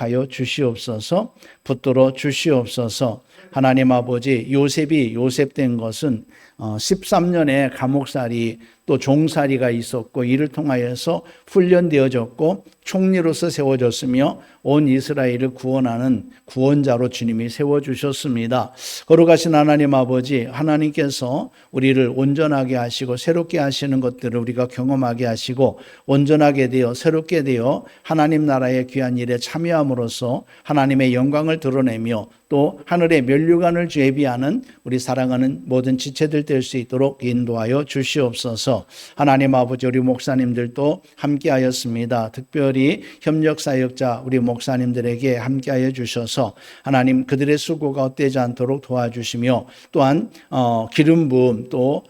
하여 주시옵소서. 붙들어 주시옵소서. 하나님 아버지, 요셉이 요셉된 것은 13년의 감옥살이 또 종살이가 있었고 이를 통하여서 훈련되어졌고 총리로서 세워졌으며 온 이스라엘을 구원하는 구원자로 주님이 세워주셨습니다. 거룩하신 하나님 아버지, 하나님께서 우리를 온전하게 하시고 새롭게 하시는 것들을 우리가 경험하게 하시고 온전하게 되어 새롭게 되어 하나님 나라의 귀한 일에 참여함으로써 하나님의 영광을 드러내며 또 하늘의 면류관을 예비하는 우리 사랑하는 모든 지체들 될 수 있도록 인도하여 주시옵소서. 하나님 아버지, 우리 목사님들도 함께하였습니다. 특별히 협력사역자 우리 목사님들에게 함께하여 주셔서 하나님 그들의 수고가 헛되지 않도록 도와주시며 또한 기름 부음 또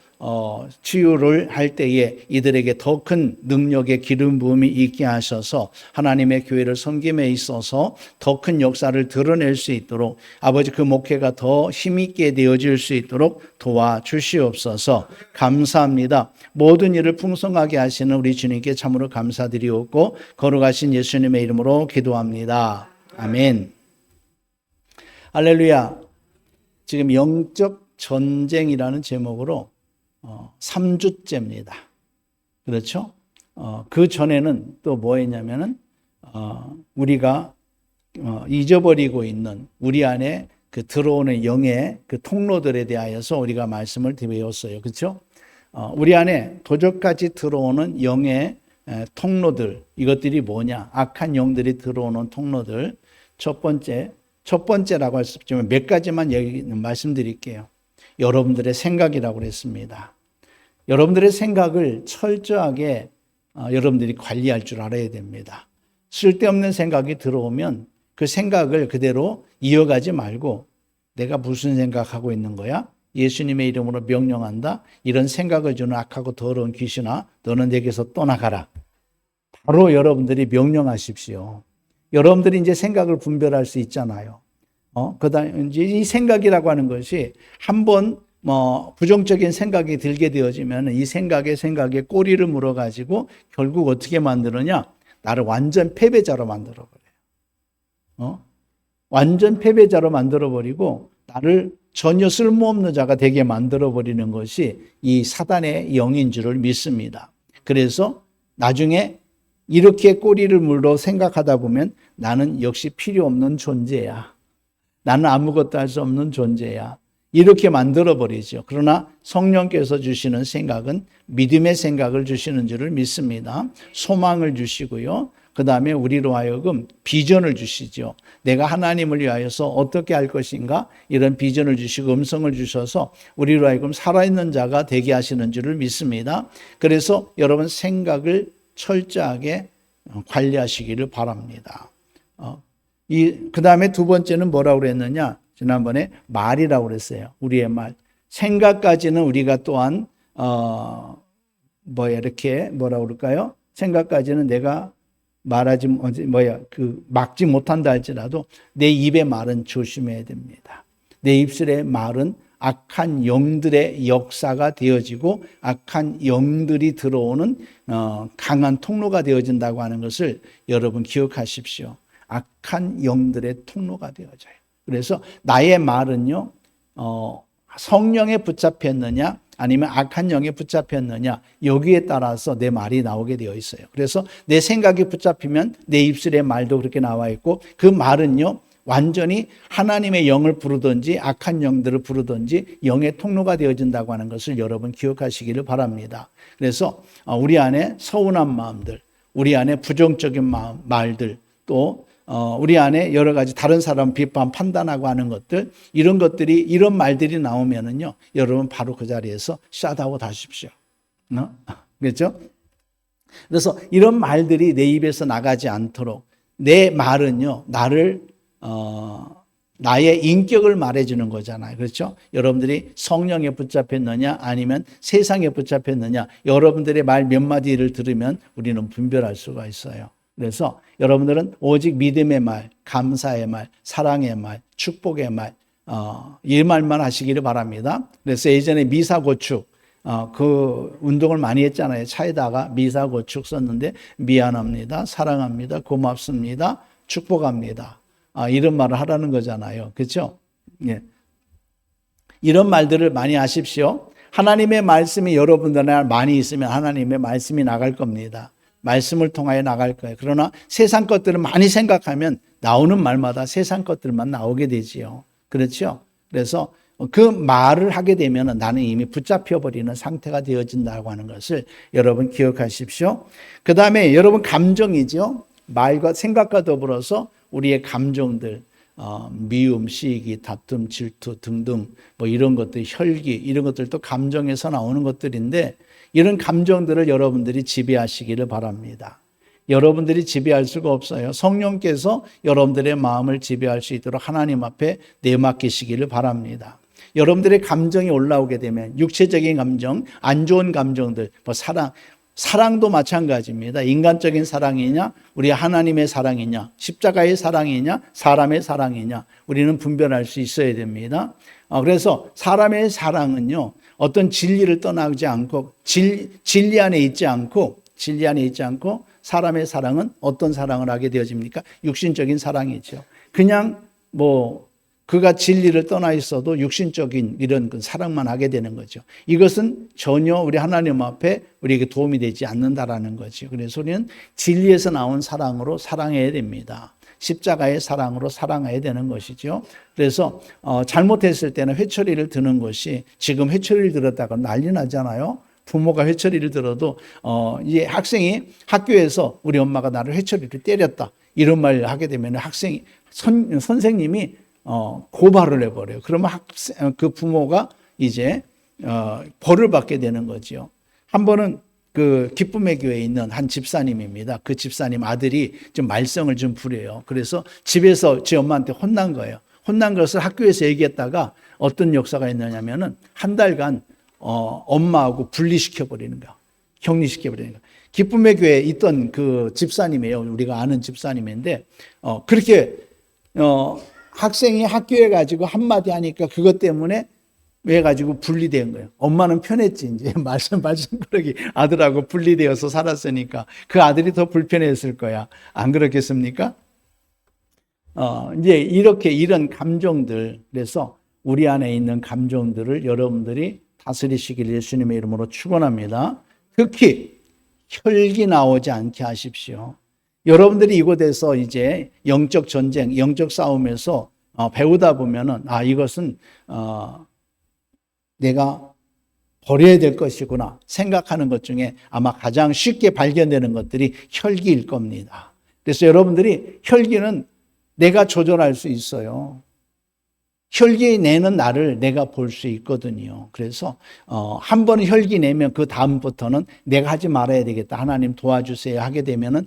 치유를 할 때에 이들에게 더 큰 능력의 기름 부음이 있게 하셔서 하나님의 교회를 섬김에 있어서 더 큰 역사를 드러낼 수 있도록 아버지 그 목회가 더 힘있게 되어질 수 있도록 도와주시옵소서. 감사합니다. 모든 일을 풍성하게 하시는 우리 주님께 참으로 감사드리옵고 거룩하신 예수님의 이름으로 기도합니다. 아멘. 할렐루야. 지금 영적 전쟁이라는 제목으로 3주째입니다. 그렇죠? 그 전에는 또 뭐 했냐면은, 우리가, 잊어버리고 있는 우리 안에 그 들어오는 영의 그 통로들에 대하여서 우리가 말씀을 배웠어요. 그렇죠? 우리 안에 도적까지 들어오는 영의 통로들, 이것들이 뭐냐? 악한 영들이 들어오는 통로들. 첫 번째라고 할 수 없지만 몇 가지만 말씀드릴게요. 여러분들의 생각이라고 그랬습니다. 여러분들의 생각을 철저하게 여러분들이 관리할 줄 알아야 됩니다. 쓸데없는 생각이 들어오면 그 생각을 그대로 이어가지 말고 내가 무슨 생각하고 있는 거야? 예수님의 이름으로 명령한다. 이런 생각을 주는 악하고 더러운 귀신아, 너는 내게서 떠나가라. 바로 여러분들이 명령하십시오. 여러분들이 이제 생각을 분별할 수 있잖아요. 그다음 이제 이 생각이라고 하는 것이 한번 부정적인 생각이 들게 되어지면 이 생각에 꼬리를 물어 가지고 결국 어떻게 만드느냐? 나를 완전 패배자로 만들어 버려요. 완전 패배자로 만들어 버리고 나를 전혀 쓸모없는 자가 되게 만들어 버리는 것이 이 사단의 영인 줄을 믿습니다. 그래서 나중에 이렇게 꼬리를 물어 생각하다 보면 나는 역시 필요 없는 존재야. 나는 아무것도 할 수 없는 존재야. 이렇게 만들어버리죠. 그러나 성령께서 주시는 생각은 믿음의 생각을 주시는 줄을 믿습니다. 소망을 주시고요. 그 다음에 우리로 하여금 비전을 주시죠. 내가 하나님을 위하여서 어떻게 할 것인가? 이런 비전을 주시고 음성을 주셔서 우리로 하여금 살아있는 자가 되게 하시는 줄을 믿습니다. 그래서 여러분 생각을 철저하게 관리하시기를 바랍니다. 그 다음에 두 번째는 뭐라고 그랬느냐? 지난번에 말이라고 그랬어요. 우리의 말. 생각까지는 우리가 또한, 이렇게 뭐라고 그럴까요? 생각까지는 내가 막지 못한다 할지라도 내 입의 말은 조심해야 됩니다. 내 입술의 말은 악한 영들의 역사가 되어지고 악한 영들이 들어오는 강한 통로가 되어진다고 하는 것을 여러분 기억하십시오. 악한 영들의 통로가 되어져요. 그래서 나의 말은요, 성령에 붙잡혔느냐 아니면 악한 영에 붙잡혔느냐 여기에 따라서 내 말이 나오게 되어 있어요. 그래서 내 생각이 붙잡히면 내 입술의 말도 그렇게 나와 있고 그 말은요 완전히 하나님의 영을 부르든지 악한 영들을 부르든지 영의 통로가 되어진다고 하는 것을 여러분 기억하시기를 바랍니다. 그래서 우리 안에 서운한 마음들, 우리 안에 부정적인 말들, 또 우리 안에 여러 가지 다른 사람 비판, 판단하고 하는 것들, 이런 말들이 나오면은요, 여러분 바로 그 자리에서 샷아웃 하십시오. 그렇죠? 그래서 이런 말들이 내 입에서 나가지 않도록 내 말은요, 나의 인격을 말해주는 거잖아요. 그렇죠? 여러분들이 성령에 붙잡혔느냐 아니면 세상에 붙잡혔느냐 여러분들의 말 몇 마디를 들으면 우리는 분별할 수가 있어요. 그래서 여러분들은 오직 믿음의 말, 감사의 말, 사랑의 말, 축복의 말, 이 말만 하시기를 바랍니다. 그래서 예전에 미사고축, 그 운동을 많이 했잖아요. 차에다가 미사고축 썼는데 미안합니다, 사랑합니다, 고맙습니다, 축복합니다. 이런 말을 하라는 거잖아요. 그렇죠? 예. 이런 말들을 많이 하십시오. 하나님의 말씀이 여러분들 많이 있으면 하나님의 말씀이 나갈 겁니다. 말씀을 통하여 나갈 거예요. 그러나 세상 것들을 많이 생각하면 나오는 말마다 세상 것들만 나오게 되지요. 그렇죠? 그래서 그 말을 하게 되면 나는 이미 붙잡혀버리는 상태가 되어진다고 하는 것을 여러분 기억하십시오. 그 다음에 여러분 감정이죠. 말과 생각과 더불어서 우리의 감정들, 미움, 시기, 다툼, 질투 등등 뭐 이런 것들, 혈기 이런 것들도 감정에서 나오는 것들인데 이런 감정들을 여러분들이 지배하시기를 바랍니다. 여러분들이 지배할 수가 없어요. 성령께서 여러분들의 마음을 지배할 수 있도록 하나님 앞에 내맡기시기를 바랍니다. 여러분들의 감정이 올라오게 되면 육체적인 감정, 안 좋은 감정들, 뭐 사랑도 마찬가지입니다. 인간적인 사랑이냐, 우리 하나님의 사랑이냐, 십자가의 사랑이냐, 사람의 사랑이냐, 우리는 분별할 수 있어야 됩니다. 그래서 사람의 사랑은요, 어떤 진리를 떠나지 않고, 진리 안에 있지 않고, 사람의 사랑은 어떤 사랑을 하게 되어집니까? 육신적인 사랑이죠. 그냥 그가 진리를 떠나 있어도 육신적인 이런 사랑만 하게 되는 거죠. 이것은 전혀 우리 하나님 앞에 우리에게 도움이 되지 않는다라는 거죠. 그래서 우리는 진리에서 나온 사랑으로 사랑해야 됩니다. 십자가의 사랑으로 사랑해야 되는 것이죠. 그래서 잘못했을 때는 회초리를 드는 것이 지금 회초리를 들었다가 난리 나잖아요. 부모가 회초리를 들어도 이 학생이 학교에서 우리 엄마가 나를 회초리를 때렸다 이런 말을 하게 되면 선생님이 고발을 해버려요. 그러면 그 부모가 이제 벌을 받게 되는 거죠. 한 번은 그 기쁨의 교회에 있는 한 집사님입니다. 그 집사님 아들이 좀 말썽을 좀 부려요. 그래서 집에서 제 엄마한테 혼난 거예요. 혼난 것을 학교에서 얘기했다가 어떤 역사가 있느냐면은 한 달간 엄마하고 분리시켜 버리는 거야. 격리시켜 버리는 거야. 기쁨의 교회에 있던 그 집사님이에요. 우리가 아는 집사님인데 그렇게 학생이 학교에 가지고 한마디 하니까 그것 때문에 왜 가지고 분리된 거예요. 엄마는 편했지. 이제 말썽꾸러기 아들하고 분리되어서 살았으니까 그 아들이 더 불편했을 거야. 안 그렇겠습니까? 이제 이런 감정들, 그래서 우리 안에 있는 감정들을 여러분들이 다스리시길 예수님의 이름으로 축원합니다. 특히 혈기 나오지 않게 하십시오. 여러분들이 이곳에서 이제 영적 전쟁, 영적 싸움에서 배우다 보면은 이것은 내가 버려야 될 것이구나 생각하는 것 중에 아마 가장 쉽게 발견되는 것들이 혈기일 겁니다. 그래서 여러분들이 혈기는 내가 조절할 수 있어요. 혈기 내는 나를 내가 볼 수 있거든요. 그래서 한 번 혈기 내면 그 다음부터는 내가 하지 말아야 되겠다. 하나님 도와주세요 하게 되면은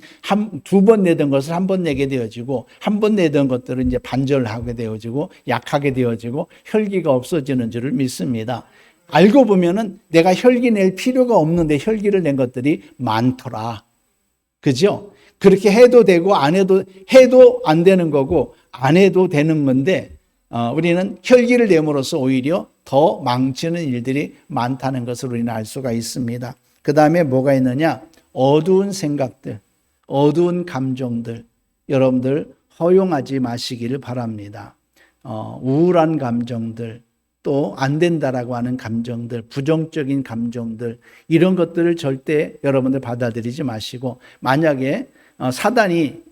두 번 내던 것을 한 번 내게 되어지고 한 번 내던 것들은 이제 반절하게 되어지고 약하게 되어지고 혈기가 없어지는 줄을 믿습니다. 알고 보면은 내가 혈기 낼 필요가 없는데 혈기를 낸 것들이 많더라. 그죠? 그렇게 해도 되고 안 해도 안 되는 거고 안 해도 되는 건데 우리는 혈기를 내므로써 오히려 더 망치는 일들이 많다는 것을 우리는 알 수가 있습니다. 그 다음에 뭐가 있느냐? 어두운 생각들, 어두운 감정들, 여러분들 허용하지 마시기를 바랍니다. 우울한 감정들, 또 안 된다라고 하는 감정들, 부정적인 감정들, 이런 것들을 절대 여러분들 받아들이지 마시고, 만약에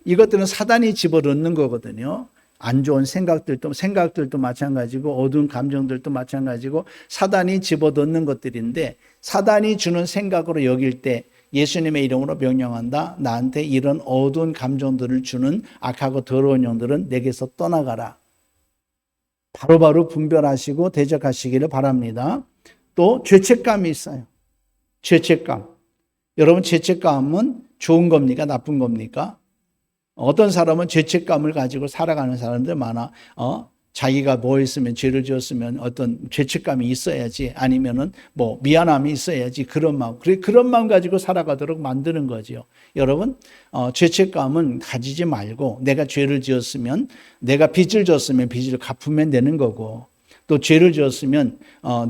이것들은 사단이 집어넣는 거거든요. 안 좋은 생각들도 마찬가지고 어두운 감정들도 마찬가지고 사단이 집어넣는 것들인데, 사단이 주는 생각으로 여길 때 예수님의 이름으로 명령한다. 나한테 이런 어두운 감정들을 주는 악하고 더러운 영들은 내게서 떠나가라. 바로바로 분별하시고 대적하시기를 바랍니다. 또 죄책감이 있어요. 죄책감. 여러분, 죄책감은 좋은 겁니까? 나쁜 겁니까? 어떤 사람은 죄책감을 가지고 살아가는 사람들 많아. 자기가 뭐 했으면, 죄를 지었으면 어떤 죄책감이 있어야지, 아니면은 미안함이 있어야지, 그런 마음 가지고 살아가도록 만드는 거죠. 여러분, 죄책감은 가지지 말고, 내가 죄를 지었으면, 내가 빚을 졌으면 빚을 갚으면 되는 거고, 또 죄를 지었으면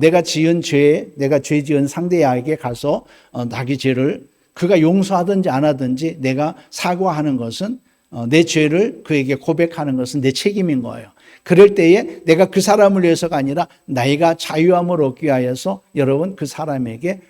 내가 죄 지은 상대에게 가서 자기 죄를 그가 용서하든지 안 하든지 내가 사과하는 것은 내 죄를 그에게 고백하는 것은 내 책임인 거예요. 그럴 때에 내가 그 사람을 위해서가 아니라 나이가 자유함을 얻기 위하여서 여러분 그 사람에게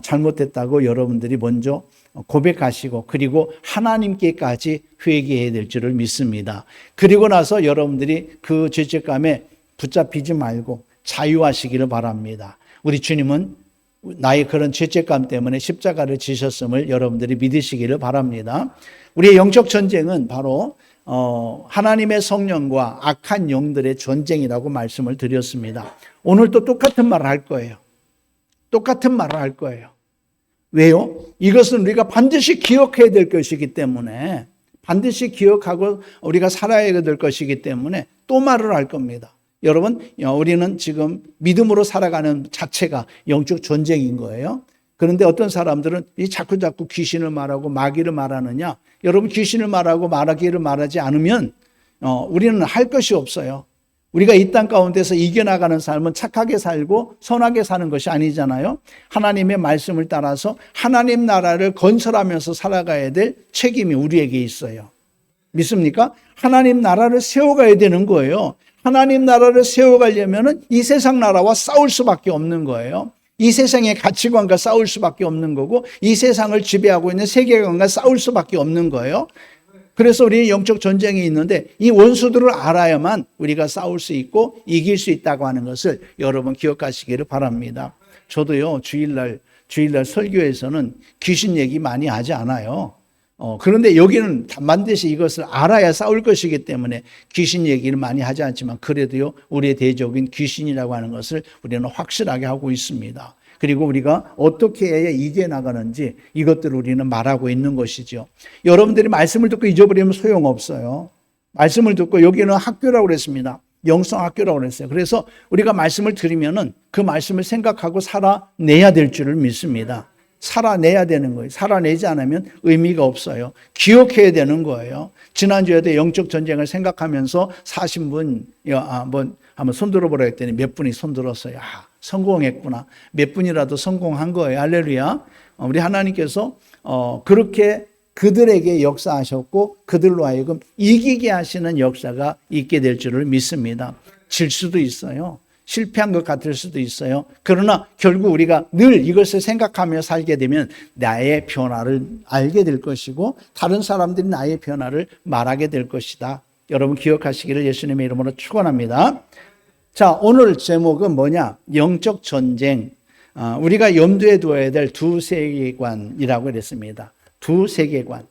잘못됐다고 여러분들이 먼저 고백하시고 그리고 하나님께까지 회개해야 될 줄을 믿습니다. 그리고 나서 여러분들이 그 죄책감에 붙잡히지 말고 자유하시기를 바랍니다. 우리 주님은 나의 그런 죄책감 때문에 십자가를 지셨음을 여러분들이 믿으시기를 바랍니다. 우리의 영적 전쟁은 바로 하나님의 성령과 악한 영들의 전쟁이라고 말씀을 드렸습니다. 오늘도 똑같은 말을 할 거예요. 똑같은 말을 할 거예요. 왜요? 이것은 우리가 반드시 기억해야 될 것이기 때문에 반드시 기억하고 우리가 살아야 될 것이기 때문에 또 말을 할 겁니다. 여러분, 우리는 지금 믿음으로 살아가는 자체가 영적 전쟁인 거예요. 그런데 어떤 사람들은 자꾸 귀신을 말하고 마귀를 말하느냐? 여러분, 귀신을 말하고 마귀를 말하지 않으면 우리는 할 것이 없어요. 우리가 이 땅 가운데서 이겨나가는 삶은 착하게 살고 선하게 사는 것이 아니잖아요. 하나님의 말씀을 따라서 하나님 나라를 건설하면서 살아가야 될 책임이 우리에게 있어요. 믿습니까? 하나님 나라를 세워가야 되는 거예요. 하나님 나라를 세워가려면 이 세상 나라와 싸울 수밖에 없는 거예요. 이 세상의 가치관과 싸울 수밖에 없는 거고 이 세상을 지배하고 있는 세계관과 싸울 수밖에 없는 거예요. 그래서 우리는 영적 전쟁이 있는데 이 원수들을 알아야만 우리가 싸울 수 있고 이길 수 있다고 하는 것을 여러분 기억하시기를 바랍니다. 저도요 주일날 설교에서는 귀신 얘기 많이 하지 않아요. 그런데 여기는 반드시 이것을 알아야 싸울 것이기 때문에 귀신 얘기를 많이 하지 않지만 그래도요 우리의 대적인 귀신이라고 하는 것을 우리는 확실하게 하고 있습니다. 그리고 우리가 어떻게 해야 이겨나가는지 이것들을 우리는 말하고 있는 것이죠. 여러분들이 말씀을 듣고 잊어버리면 소용없어요. 말씀을 듣고 여기는 학교라고 그랬습니다. 영성학교라고 그랬어요. 그래서 우리가 말씀을 들으면은 그 말씀을 생각하고 살아내야 될 줄을 믿습니다. 살아내야 되는 거예요. 살아내지 않으면 의미가 없어요. 기억해야 되는 거예요. 지난주에도 영적 전쟁을 생각하면서 사신 분 한번 손 들어보라 했더니 몇 분이 손 들었어요. 성공했구나. 몇 분이라도 성공한 거예요. 할렐루야. 우리 하나님께서 그렇게 그들에게 역사하셨고 그들로 하여금 이기게 하시는 역사가 있게 될 줄을 믿습니다. 질 수도 있어요. 실패한 것 같을 수도 있어요. 그러나 결국 우리가 늘 이것을 생각하며 살게 되면 나의 변화를 알게 될 것이고 다른 사람들이 나의 변화를 말하게 될 것이다. 여러분 기억하시기를 예수님의 이름으로 축원합니다. 자, 오늘 제목은 뭐냐? 영적 전쟁. 우리가 염두에 두어야 될 두 세계관이라고 그랬습니다. 두 세계관.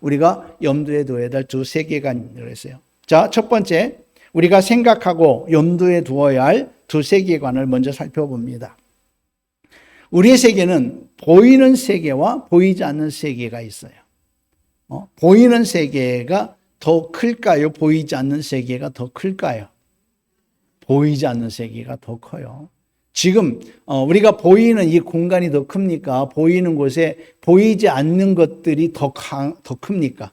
우리가 염두에 두어야 될 두 세계관이라고 했어요. 자, 첫 번째. 우리가 생각하고 염두에 두어야 할 두 세계관을 먼저 살펴봅니다. 우리의 세계는 보이는 세계와 보이지 않는 세계가 있어요. 보이는 세계가 더 클까요? 보이지 않는 세계가 더 클까요? 보이지 않는 세계가 더 커요. 지금 우리가 보이는 이 공간이 더 큽니까? 보이는 곳에 보이지 않는 것들이 더 큽니까?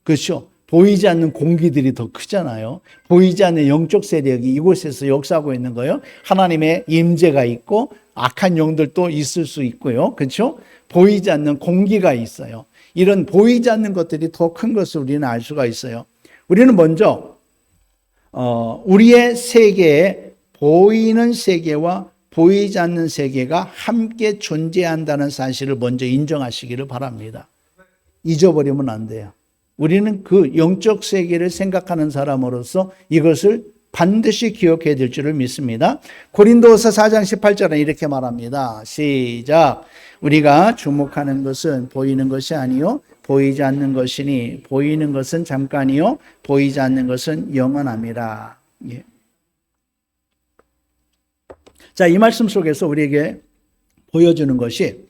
그렇죠? 보이지 않는 공기들이 더 크잖아요. 보이지 않는 영적 세력이 이곳에서 역사하고 있는 거예요. 하나님의 임재가 있고 악한 영들도 있을 수 있고요. 그렇죠? 보이지 않는 공기가 있어요. 이런 보이지 않는 것들이 더 큰 것을 우리는 알 수가 있어요. 우리는 먼저 우리의 세계에 보이는 세계와 보이지 않는 세계가 함께 존재한다는 사실을 먼저 인정하시기를 바랍니다. 잊어버리면 안 돼요. 우리는 그 영적 세계를 생각하는 사람으로서 이것을 반드시 기억해야 될 줄을 믿습니다. 고린도서 4장 18절은 이렇게 말합니다. 시작. 우리가 주목하는 것은 보이는 것이 아니요 보이지 않는 것이니 보이는 것은 잠깐이요 보이지 않는 것은 영원함이라. 예. 자, 이 말씀 속에서 우리에게 보여주는 것이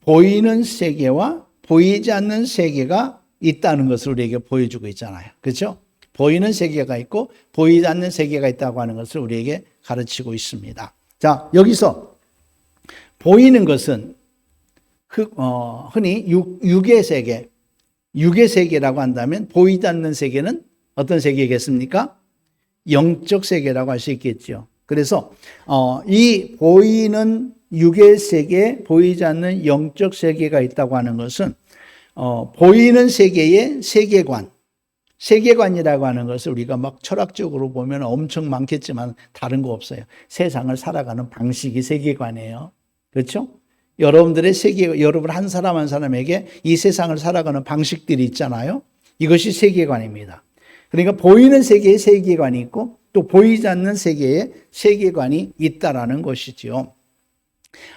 보이는 세계와 보이지 않는 세계가 있다는 것을 우리에게 보여주고 있잖아요. 그렇죠? 보이는 세계가 있고 보이지 않는 세계가 있다고 하는 것을 우리에게 가르치고 있습니다. 자, 여기서 보이는 것은 흔히 육의 세계, 육의 세계라고 한다면 보이지 않는 세계는 어떤 세계겠습니까? 영적 세계라고 할 수 있겠죠. 그래서 이 보이는 육의 세계, 보이지 않는 영적 세계가 있다고 하는 것은 보이는 세계의 세계관, 세계관이라고 하는 것을 우리가 막 철학적으로 보면 엄청 많겠지만 다른 거 없어요. 세상을 살아가는 방식이 세계관이에요. 그렇죠? 여러분들의 세계, 여러분 한 사람 한 사람에게 이 세상을 살아가는 방식들이 있잖아요. 이것이 세계관입니다. 그러니까 보이는 세계의 세계관이 있고 또 보이지 않는 세계의 세계관이 있다라는 것이지요.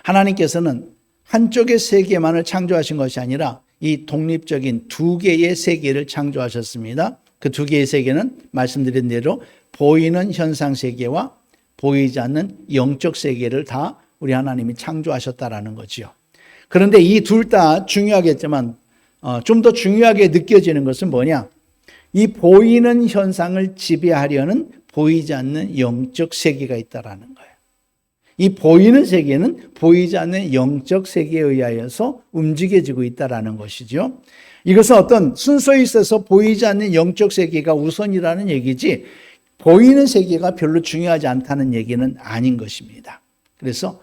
하나님께서는 한쪽의 세계만을 창조하신 것이 아니라 이 독립적인 두 개의 세계를 창조하셨습니다. 그 두 개의 세계는 말씀드린 대로 보이는 현상 세계와 보이지 않는 영적 세계를 다 우리 하나님이 창조하셨다라는 거지요. 그런데 이 둘 다 중요하겠지만 좀 더 중요하게 느껴지는 것은 뭐냐? 이 보이는 현상을 지배하려는 보이지 않는 영적 세계가 있다라는 거예요. 이 보이는 세계는 보이지 않는 영적 세계에 의하여서 움직여지고 있다라는 것이죠. 이것은 어떤 순서에 있어서 보이지 않는 영적 세계가 우선이라는 얘기지 보이는 세계가 별로 중요하지 않다는 얘기는 아닌 것입니다. 그래서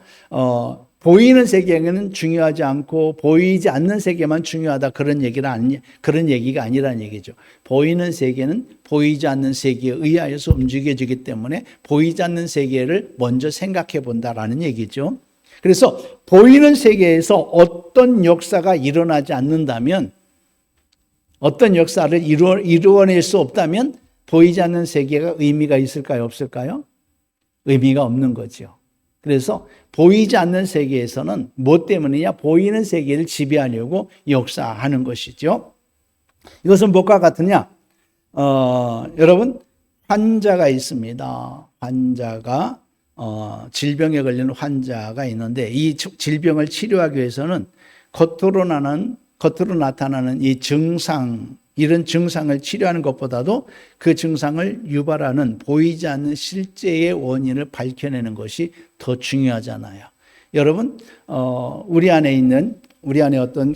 보이는 세계는 중요하지 않고 보이지 않는 세계만 중요하다 그런 얘기가 아니라는 얘기죠. 보이는 세계는 보이지 않는 세계에 의하여서 움직여지기 때문에 보이지 않는 세계를 먼저 생각해 본다라는 얘기죠. 그래서 보이는 세계에서 어떤 역사가 일어나지 않는다면, 어떤 역사를 이루어낼 수 없다면 보이지 않는 세계가 의미가 있을까요? 없을까요? 의미가 없는 거죠. 그래서 보이지 않는 세계에서는 뭐 때문이냐? 보이는 세계를 지배하려고 역사하는 것이죠. 이것은 무엇과 같으냐? 여러분, 환자가 있습니다. 환자가 질병에 걸리는 환자가 있는데 이 질병을 치료하기 위해서는 겉으로 나타나는 이 증상, 이런 증상을 치료하는 것보다도 그 증상을 유발하는 보이지 않는 실제의 원인을 밝혀내는 것이 더 중요하잖아요. 여러분, 우리 안에 어떤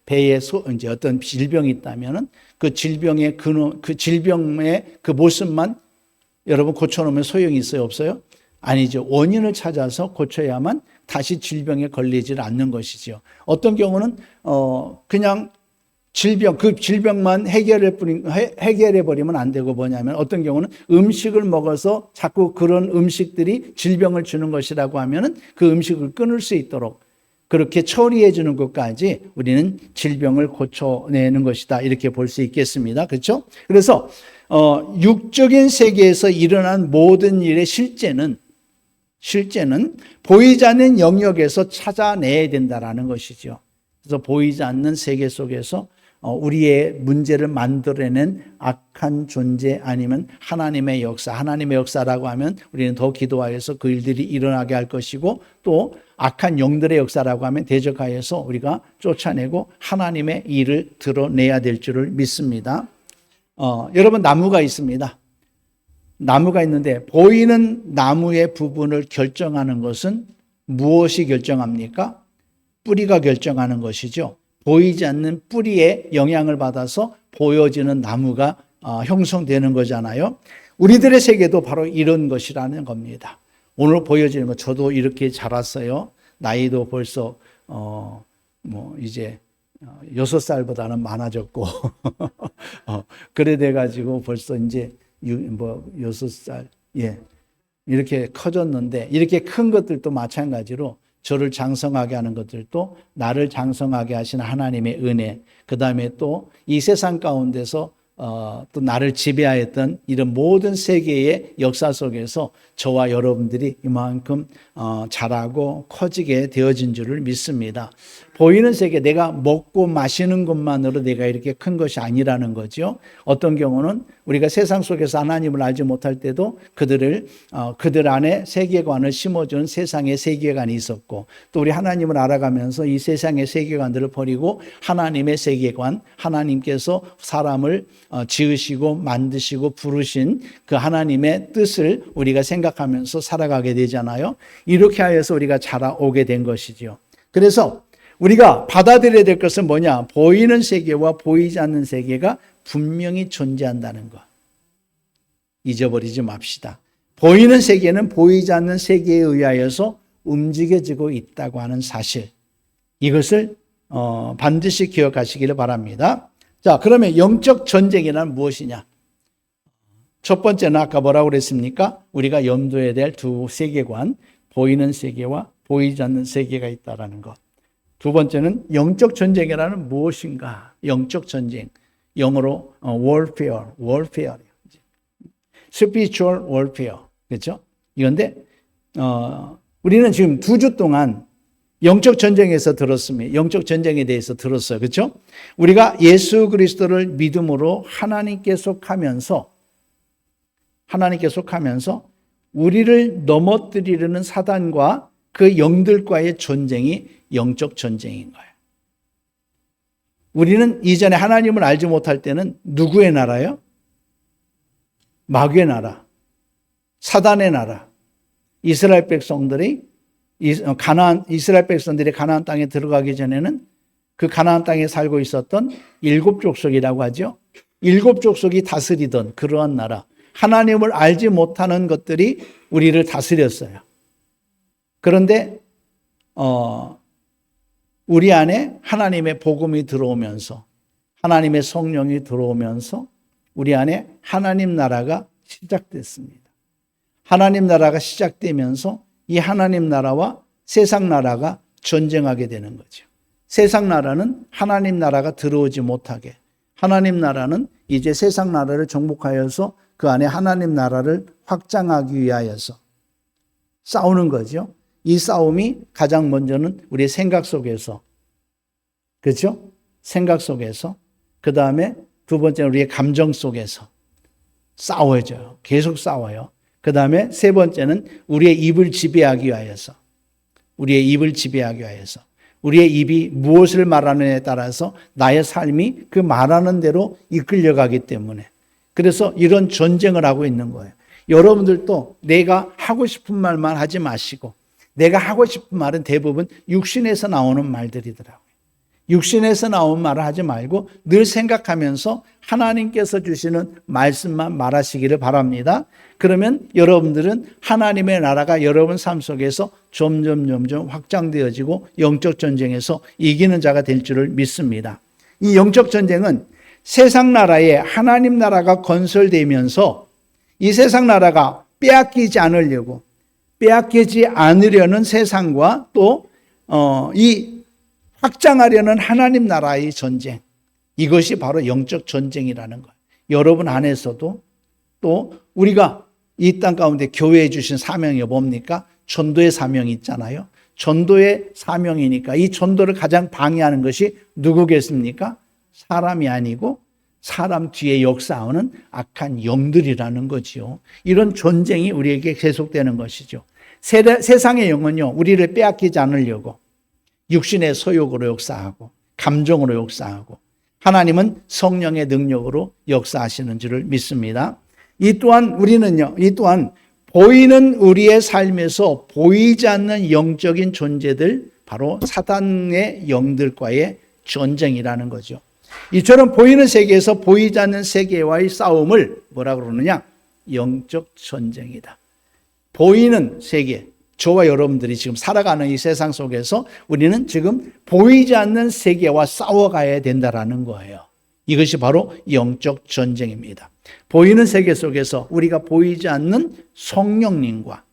배에 이제 어떤 질병이 있다면은 그 질병의 그 질병의 그 모습만 여러분 고쳐놓으면 소용이 있어요, 없어요? 아니죠. 원인을 찾아서 고쳐야만 다시 질병에 걸리질 않는 것이죠. 어떤 경우는 그냥 그 질병만 해결해버리면 안 되고 뭐냐면 어떤 경우는 음식을 먹어서 자꾸 그런 음식들이 질병을 주는 것이라고 하면은 그 음식을 끊을 수 있도록 그렇게 처리해 주는 것까지 우리는 질병을 고쳐내는 것이다. 이렇게 볼 수 있겠습니다. 그렇죠? 그래서 육적인 세계에서 일어난 모든 일의 실제는 보이지 않는 영역에서 찾아내야 된다라는 것이죠. 그래서 보이지 않는 세계 속에서 우리의 문제를 만들어낸 악한 존재 아니면 하나님의 역사라고 하면 우리는 더 기도하여서 그 일들이 일어나게 할 것이고 또 악한 영들의 역사라고 하면 대적하여서 우리가 쫓아내고 하나님의 일을 드러내야 될 줄을 믿습니다. 여러분 나무가 있습니다. 나무가 있는데 보이는 나무의 부분을 결정하는 것은 무엇이 결정합니까? 뿌리가 결정하는 것이죠. 보이지 않는 뿌리에 영향을 받아서 보여지는 나무가 형성되는 거잖아요. 우리들의 세계도 바로 이런 것이라는 겁니다. 오늘 보여지는 것, 저도 이렇게 자랐어요. 나이도 벌써 이제 6살보다는 많아졌고 그래 돼가지고 벌써 이제 6살 이렇게 커졌는데 이렇게 큰 것들도 마찬가지로 저를 장성하게 하는 것들도 나를 장성하게 하시는 하나님의 은혜, 그 다음에 또 이 세상 가운데서 또 나를 지배하였던 이런 모든 세계의 역사 속에서 저와 여러분들이 이만큼 자라고 커지게 되어진 줄을 믿습니다. 보이는 세계, 내가 먹고 마시는 것만으로 내가 이렇게 큰 것이 아니라는 거죠. 어떤 경우는 우리가 세상 속에서 하나님을 알지 못할 때도 그들 안에 세계관을 심어준 세상의 세계관이 있었고 또 우리 하나님을 알아가면서 이 세상의 세계관들을 버리고 하나님의 세계관, 하나님께서 사람을 지으시고 만드시고 부르신 그 하나님의 뜻을 우리가 생각하면서 살아가게 되잖아요. 이렇게 하여서 우리가 자라오게 된 것이죠. 그래서 우리가 받아들여야 될 것은 뭐냐? 보이는 세계와 보이지 않는 세계가 분명히 존재한다는 것. 잊어버리지 맙시다. 보이는 세계는 보이지 않는 세계에 의하여서 움직여지고 있다고 하는 사실. 이것을 반드시 기억하시기를 바랍니다. 자, 그러면 영적 전쟁이란 무엇이냐? 첫 번째는 아까 뭐라고 그랬습니까? 우리가 염두해야 될 두 세계관, 보이는 세계와 보이지 않는 세계가 있다는 것. 두 번째는 영적 전쟁이라는 무엇인가? 영적 전쟁. 영어로 warfare. spiritual warfare. 그렇죠? 이건데 우리는 지금 2주 동안 영적 전쟁에서 들었습니다. 영적 전쟁에 대해서 들었어요. 그렇죠? 우리가 예수 그리스도를 믿음으로 하나님께 속하면서 우리를 넘어뜨리려는 사단과 그 영들과의 전쟁이 영적 전쟁인 거예요. 우리는 이전에 하나님을 알지 못할 때는 누구의 나라요? 마귀의 나라, 사단의 나라. 이스라엘 백성들이 가나안 땅에 들어가기 전에는 그 가나안 땅에 살고 있었던 7족속이라고 하죠. 7족속이 다스리던 그러한 나라. 하나님을 알지 못하는 것들이 우리를 다스렸어요. 그런데 우리 안에 하나님의 복음이 들어오면서, 하나님의 성령이 들어오면서 우리 안에 하나님 나라가 시작됐습니다. 하나님 나라가 시작되면서 이 하나님 나라와 세상 나라가 전쟁하게 되는 거죠. 세상 나라는 하나님 나라가 들어오지 못하게, 하나님 나라는 이제 세상 나라를 정복하여서 그 안에 하나님 나라를 확장하기 위하여서 싸우는 거죠. 이 싸움이 가장 먼저는 우리의 생각 속에서, 그렇죠? 생각 속에서, 그 다음에 두 번째는 우리의 감정 속에서 싸워져요. 계속 싸워요. 그 다음에 세 번째는 우리의 입을 지배하기 위하여서, 우리의 입이 무엇을 말하느냐에 따라서 나의 삶이 그 말하는 대로 이끌려가기 때문에, 그래서 이런 전쟁을 하고 있는 거예요. 여러분들도 내가 하고 싶은 말만 하지 마시고, 내가 하고 싶은 말은 대부분 육신에서 나오는 말들이더라고요. 육신에서 나온 말을 하지 말고 늘 생각하면서 하나님께서 주시는 말씀만 말하시기를 바랍니다. 그러면 여러분들은 하나님의 나라가 여러분 삶 속에서 점점 확장되어지고 영적 전쟁에서 이기는 자가 될 줄을 믿습니다. 이 영적 전쟁은 세상 나라에 하나님 나라가 건설되면서 이 세상 나라가 빼앗기지 않으려는 세상과 또 이 확장하려는 하나님 나라의 전쟁, 이것이 바로 영적 전쟁이라는 거예요. 여러분 안에서도 또 우리가 이 땅 가운데 교회에 주신 사명이 뭡니까? 전도의 사명이 있잖아요. 전도의 사명이니까 이 전도를 가장 방해하는 것이 누구겠습니까? 사람이 아니고 사람 뒤에 역사하는 악한 영들이라는 거지요. 이런 전쟁이 우리에게 계속되는 것이죠. 세상의 영은요, 우리를 빼앗기지 않으려고 육신의 소욕으로 역사하고 감정으로 역사하고, 하나님은 성령의 능력으로 역사하시는 줄을 믿습니다. 이 또한 보이는 우리의 삶에서 보이지 않는 영적인 존재들, 바로 사단의 영들과의 전쟁이라는 거죠. 이처럼 보이는 세계에서 보이지 않는 세계와의 싸움을 뭐라 그러느냐? 영적 전쟁이다. 보이는 세계, 저와 여러분들이 지금 살아가는 이 세상 속에서 우리는 지금 보이지 않는 세계와 싸워가야 된다라는 거예요. 이것이 바로 영적 전쟁입니다. 보이는 세계 속에서 우리가 보이지 않는 성령님과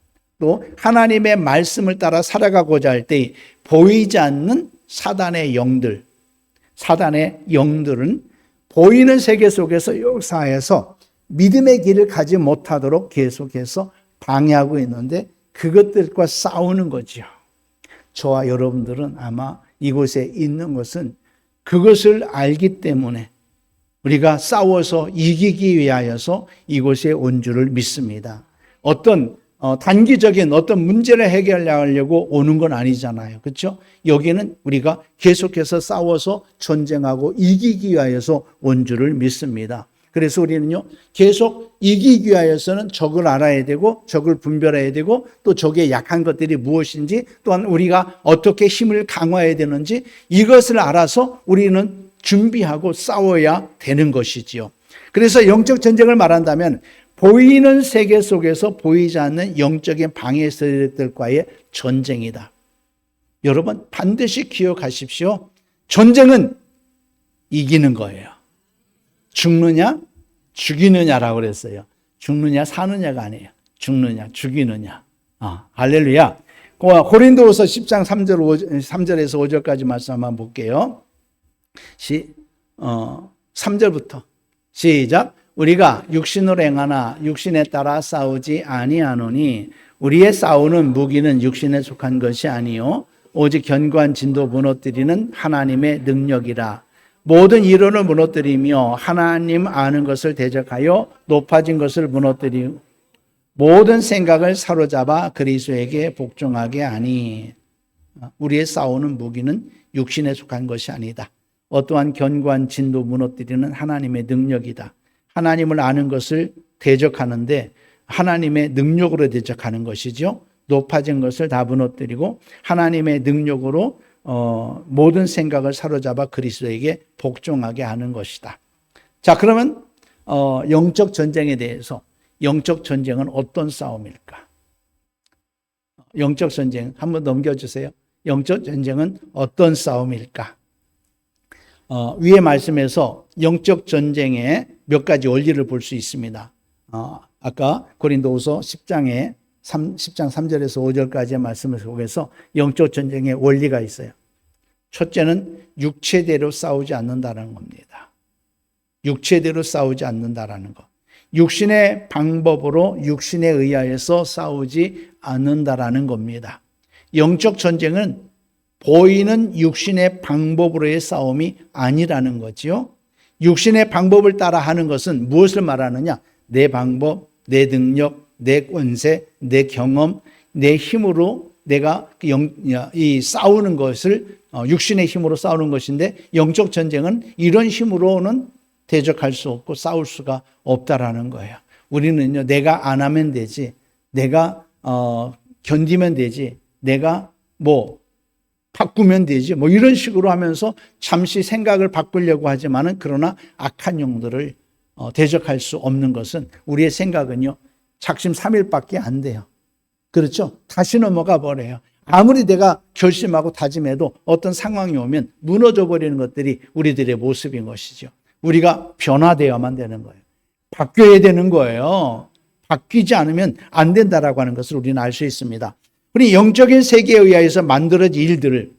또 하나님의 말씀을 따라 살아가고자 할 때 보이지 않는 사단의 영들은 보이는 세계 속에서 역사해서 믿음의 길을 가지 못하도록 계속해서 방해하고 있는데, 그것들과 싸우는 거죠. 저와 여러분들은 아마 이곳에 있는 것은 그것을 알기 때문에 우리가 싸워서 이기기 위하여서 이곳에 온 줄을 믿습니다. 어떤 단기적인 어떤 문제를 해결하려고 오는 건 아니잖아요. 그렇죠? 여기는 우리가 계속해서 싸워서 전쟁하고 이기기 위하여서 온 줄을 믿습니다. 그래서 우리는요, 계속 이기기 위하여서는 적을 알아야 되고, 적을 분별해야 되고, 또 적의 약한 것들이 무엇인지, 또한 우리가 어떻게 힘을 강화해야 되는지, 이것을 알아서 우리는 준비하고 싸워야 되는 것이지요. 그래서 영적 전쟁을 말한다면 보이는 세계 속에서 보이지 않는 영적인 방해 세력들과의 전쟁이다. 여러분 반드시 기억하십시오. 전쟁은 이기는 거예요. 죽느냐, 죽이느냐라고 그랬어요. 죽느냐, 사느냐가 아니에요. 죽느냐, 죽이느냐. 할렐루야. 고린도후서 10장 3절에서 5절까지 말씀 한번 볼게요. 3절부터 시작. 우리가 육신으로 행하나 육신에 따라 싸우지 아니하노니 우리의 싸우는 무기는 육신에 속한 것이 아니요 오직 견고한 진도 무너뜨리는 하나님의 능력이라. 모든 이론을 무너뜨리며 하나님 아는 것을 대적하여 높아진 것을 무너뜨리고 모든 생각을 사로잡아 그리스도에게 복종하게 하니. 우리의 싸우는 무기는 육신에 속한 것이 아니다. 어떠한 견고한 진도 무너뜨리는 하나님의 능력이다. 하나님을 아는 것을 대적하는데 하나님의 능력으로 대적하는 것이죠. 높아진 것을 다 무너뜨리고 하나님의 능력으로 모든 생각을 사로잡아 그리스도에게 복종하게 하는 것이다. 자, 그러면 영적 전쟁에 대해서, 영적 전쟁은 어떤 싸움일까? 영적 전쟁 한번 넘겨주세요. 영적 전쟁은 어떤 싸움일까? 위의 말씀에서 영적 전쟁의 몇 가지 원리를 볼 수 있습니다. 아까 고린도후서 10장 3절에서 5절까지의 말씀을 속에서 영적 전쟁의 원리가 있어요. 첫째는 육체대로 싸우지 않는다는 겁니다. 육체대로 싸우지 않는다라는 것. 육신의 방법으로 육신에 의하여서 싸우지 않는다라는 겁니다. 영적 전쟁은 보이는 육신의 방법으로의 싸움이 아니라는 거지요. 육신의 방법을 따라 하는 것은 무엇을 말하느냐? 내 방법, 내 능력, 내 권세, 내 경험, 내 힘으로 내가 이 싸우는 것을 육신의 힘으로 싸우는 것인데 영적 전쟁은 이런 힘으로는 대적할 수 없고 싸울 수가 없다라는 거예요. 우리는요, 내가 안 하면 되지, 내가 견디면 되지, 내가 바꾸면 되지, 이런 식으로 하면서 잠시 생각을 바꾸려고 하지만은 그러나 악한 영들을 대적할 수 없는 것은 우리의 생각은요, 작심 3일밖에 안 돼요. 그렇죠? 다시 넘어가 버려요. 아무리 내가 결심하고 다짐해도 어떤 상황이 오면 무너져 버리는 것들이 우리들의 모습인 것이죠. 우리가 변화되어야만 되는 거예요. 바뀌어야 되는 거예요. 바뀌지 않으면 안 된다라고 하는 것을 우리는 알 수 있습니다. 우리 영적인 세계에 의해서 만들어진 일들을,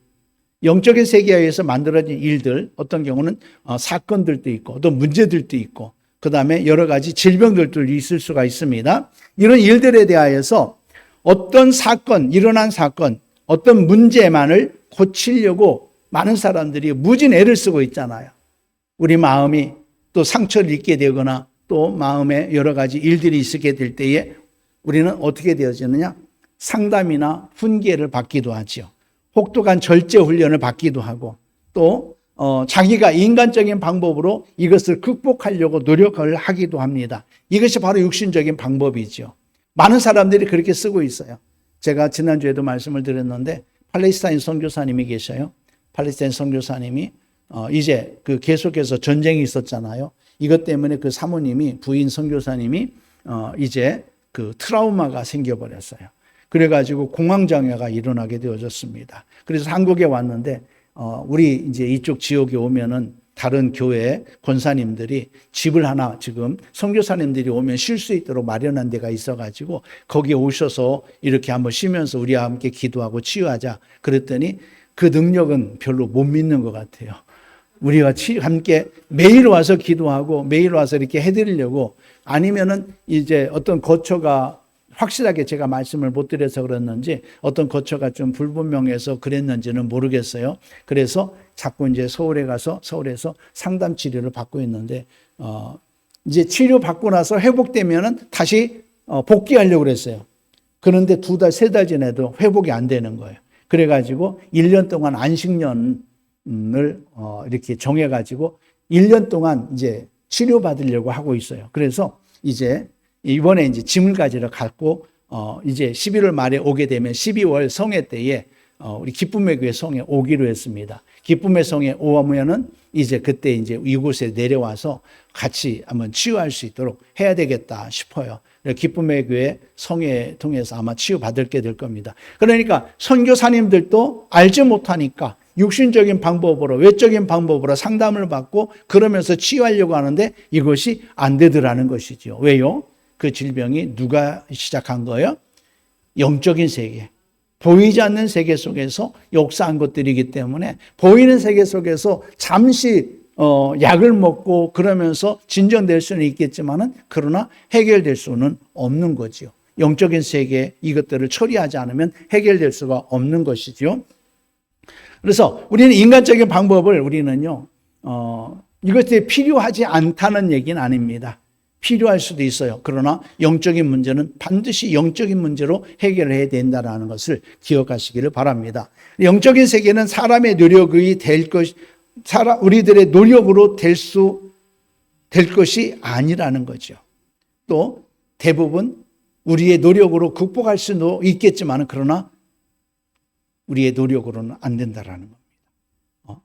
영적인 세계에 의해서 만들어진 일들, 어떤 경우는 사건들도 있고 또 문제들도 있고 그 다음에 여러 가지 질병들도 있을 수가 있습니다. 이런 일들에 대하여서 어떤 사건, 일어난 사건, 어떤 문제만을 고치려고 많은 사람들이 무진 애를 쓰고 있잖아요. 우리 마음이 또 상처를 입게 되거나 또 마음에 여러 가지 일들이 있게 될 때에 우리는 어떻게 되어지느냐? 상담이나 훈계를 받기도 하죠. 혹독한 절제 훈련을 받기도 하고 또 자기가 인간적인 방법으로 이것을 극복하려고 노력을 하기도 합니다. 이것이 바로 육신적인 방법이죠. 많은 사람들이 그렇게 쓰고 있어요. 제가 지난주에도 말씀을 드렸는데 팔레스타인 선교사님이 계셔요. 팔레스타인 선교사님이 이제 계속해서 전쟁이 있었잖아요. 이것 때문에 그 사모님이, 부인 선교사님이 이제 트라우마가 생겨버렸어요. 그래가지고 공황장애가 일어나게 되어졌습니다. 그래서 한국에 왔는데 우리 이제 이쪽 지역에 오면은 다른 교회 권사님들이 집을 하나 지금 선교사님들이 오면 쉴 수 있도록 마련한 데가 있어가지고 거기에 오셔서 이렇게 한번 쉬면서 우리와 함께 기도하고 치유하자 그랬더니 그 능력은 별로 못 믿는 것 같아요. 우리가 함께 매일 와서 기도하고 매일 와서 이렇게 해드리려고, 아니면은 이제 어떤 거처가 확실하게 제가 말씀을 못 드려서 그랬는지 어떤 거처가 좀 불분명해서 그랬는지는 모르겠어요. 그래서 자꾸 이제 서울에 가서 서울에서 상담 치료를 받고 있는데 이제 치료 받고 나서 회복되면은 다시 복귀하려고 그랬어요. 그런데 2달, 3달 지나도 회복이 안 되는 거예요. 그래가지고 1년 동안 안식년을 이렇게 정해가지고 1년 동안 이제 치료받으려고 하고 있어요. 그래서 이번에 이제 짐을 가지러 갔고, 이제 11월 말에 오게 되면 12월 성회 때에 우리 기쁨의 교회 성에 오기로 했습니다. 기쁨의 성에 오면은 이제 그때 이제 이곳에 내려와서 같이 한번 치유할 수 있도록 해야 되겠다 싶어요. 기쁨의 교회 성회 통해서 아마 치유받게 될 겁니다. 그러니까 선교사님들도 알지 못하니까 육신적인 방법으로, 외적인 방법으로 상담을 받고 그러면서 치유하려고 하는데 이것이 안 되더라는 것이죠. 왜요? 그 질병이 누가 시작한 거예요? 영적인 세계, 보이지 않는 세계 속에서 역사한 것들이기 때문에 보이는 세계 속에서 잠시 약을 먹고 그러면서 진정될 수는 있겠지만은 그러나 해결될 수는 없는 거지요. 영적인 세계 이것들을 처리하지 않으면 해결될 수가 없는 것이죠. 그래서 우리는 인간적인 방법을 우리는요, 이것이 필요하지 않다는 얘기는 아닙니다. 필요할 수도 있어요. 그러나 영적인 문제는 반드시 영적인 문제로 해결해야 된다는 것을 기억하시기를 바랍니다. 영적인 세계는 사람의 노력이 우리들의 노력으로 될 것이 아니라는 거죠. 또 대부분 우리의 노력으로 극복할 수도 있겠지만 그러나 우리의 노력으로는 안 된다라는 겁니다.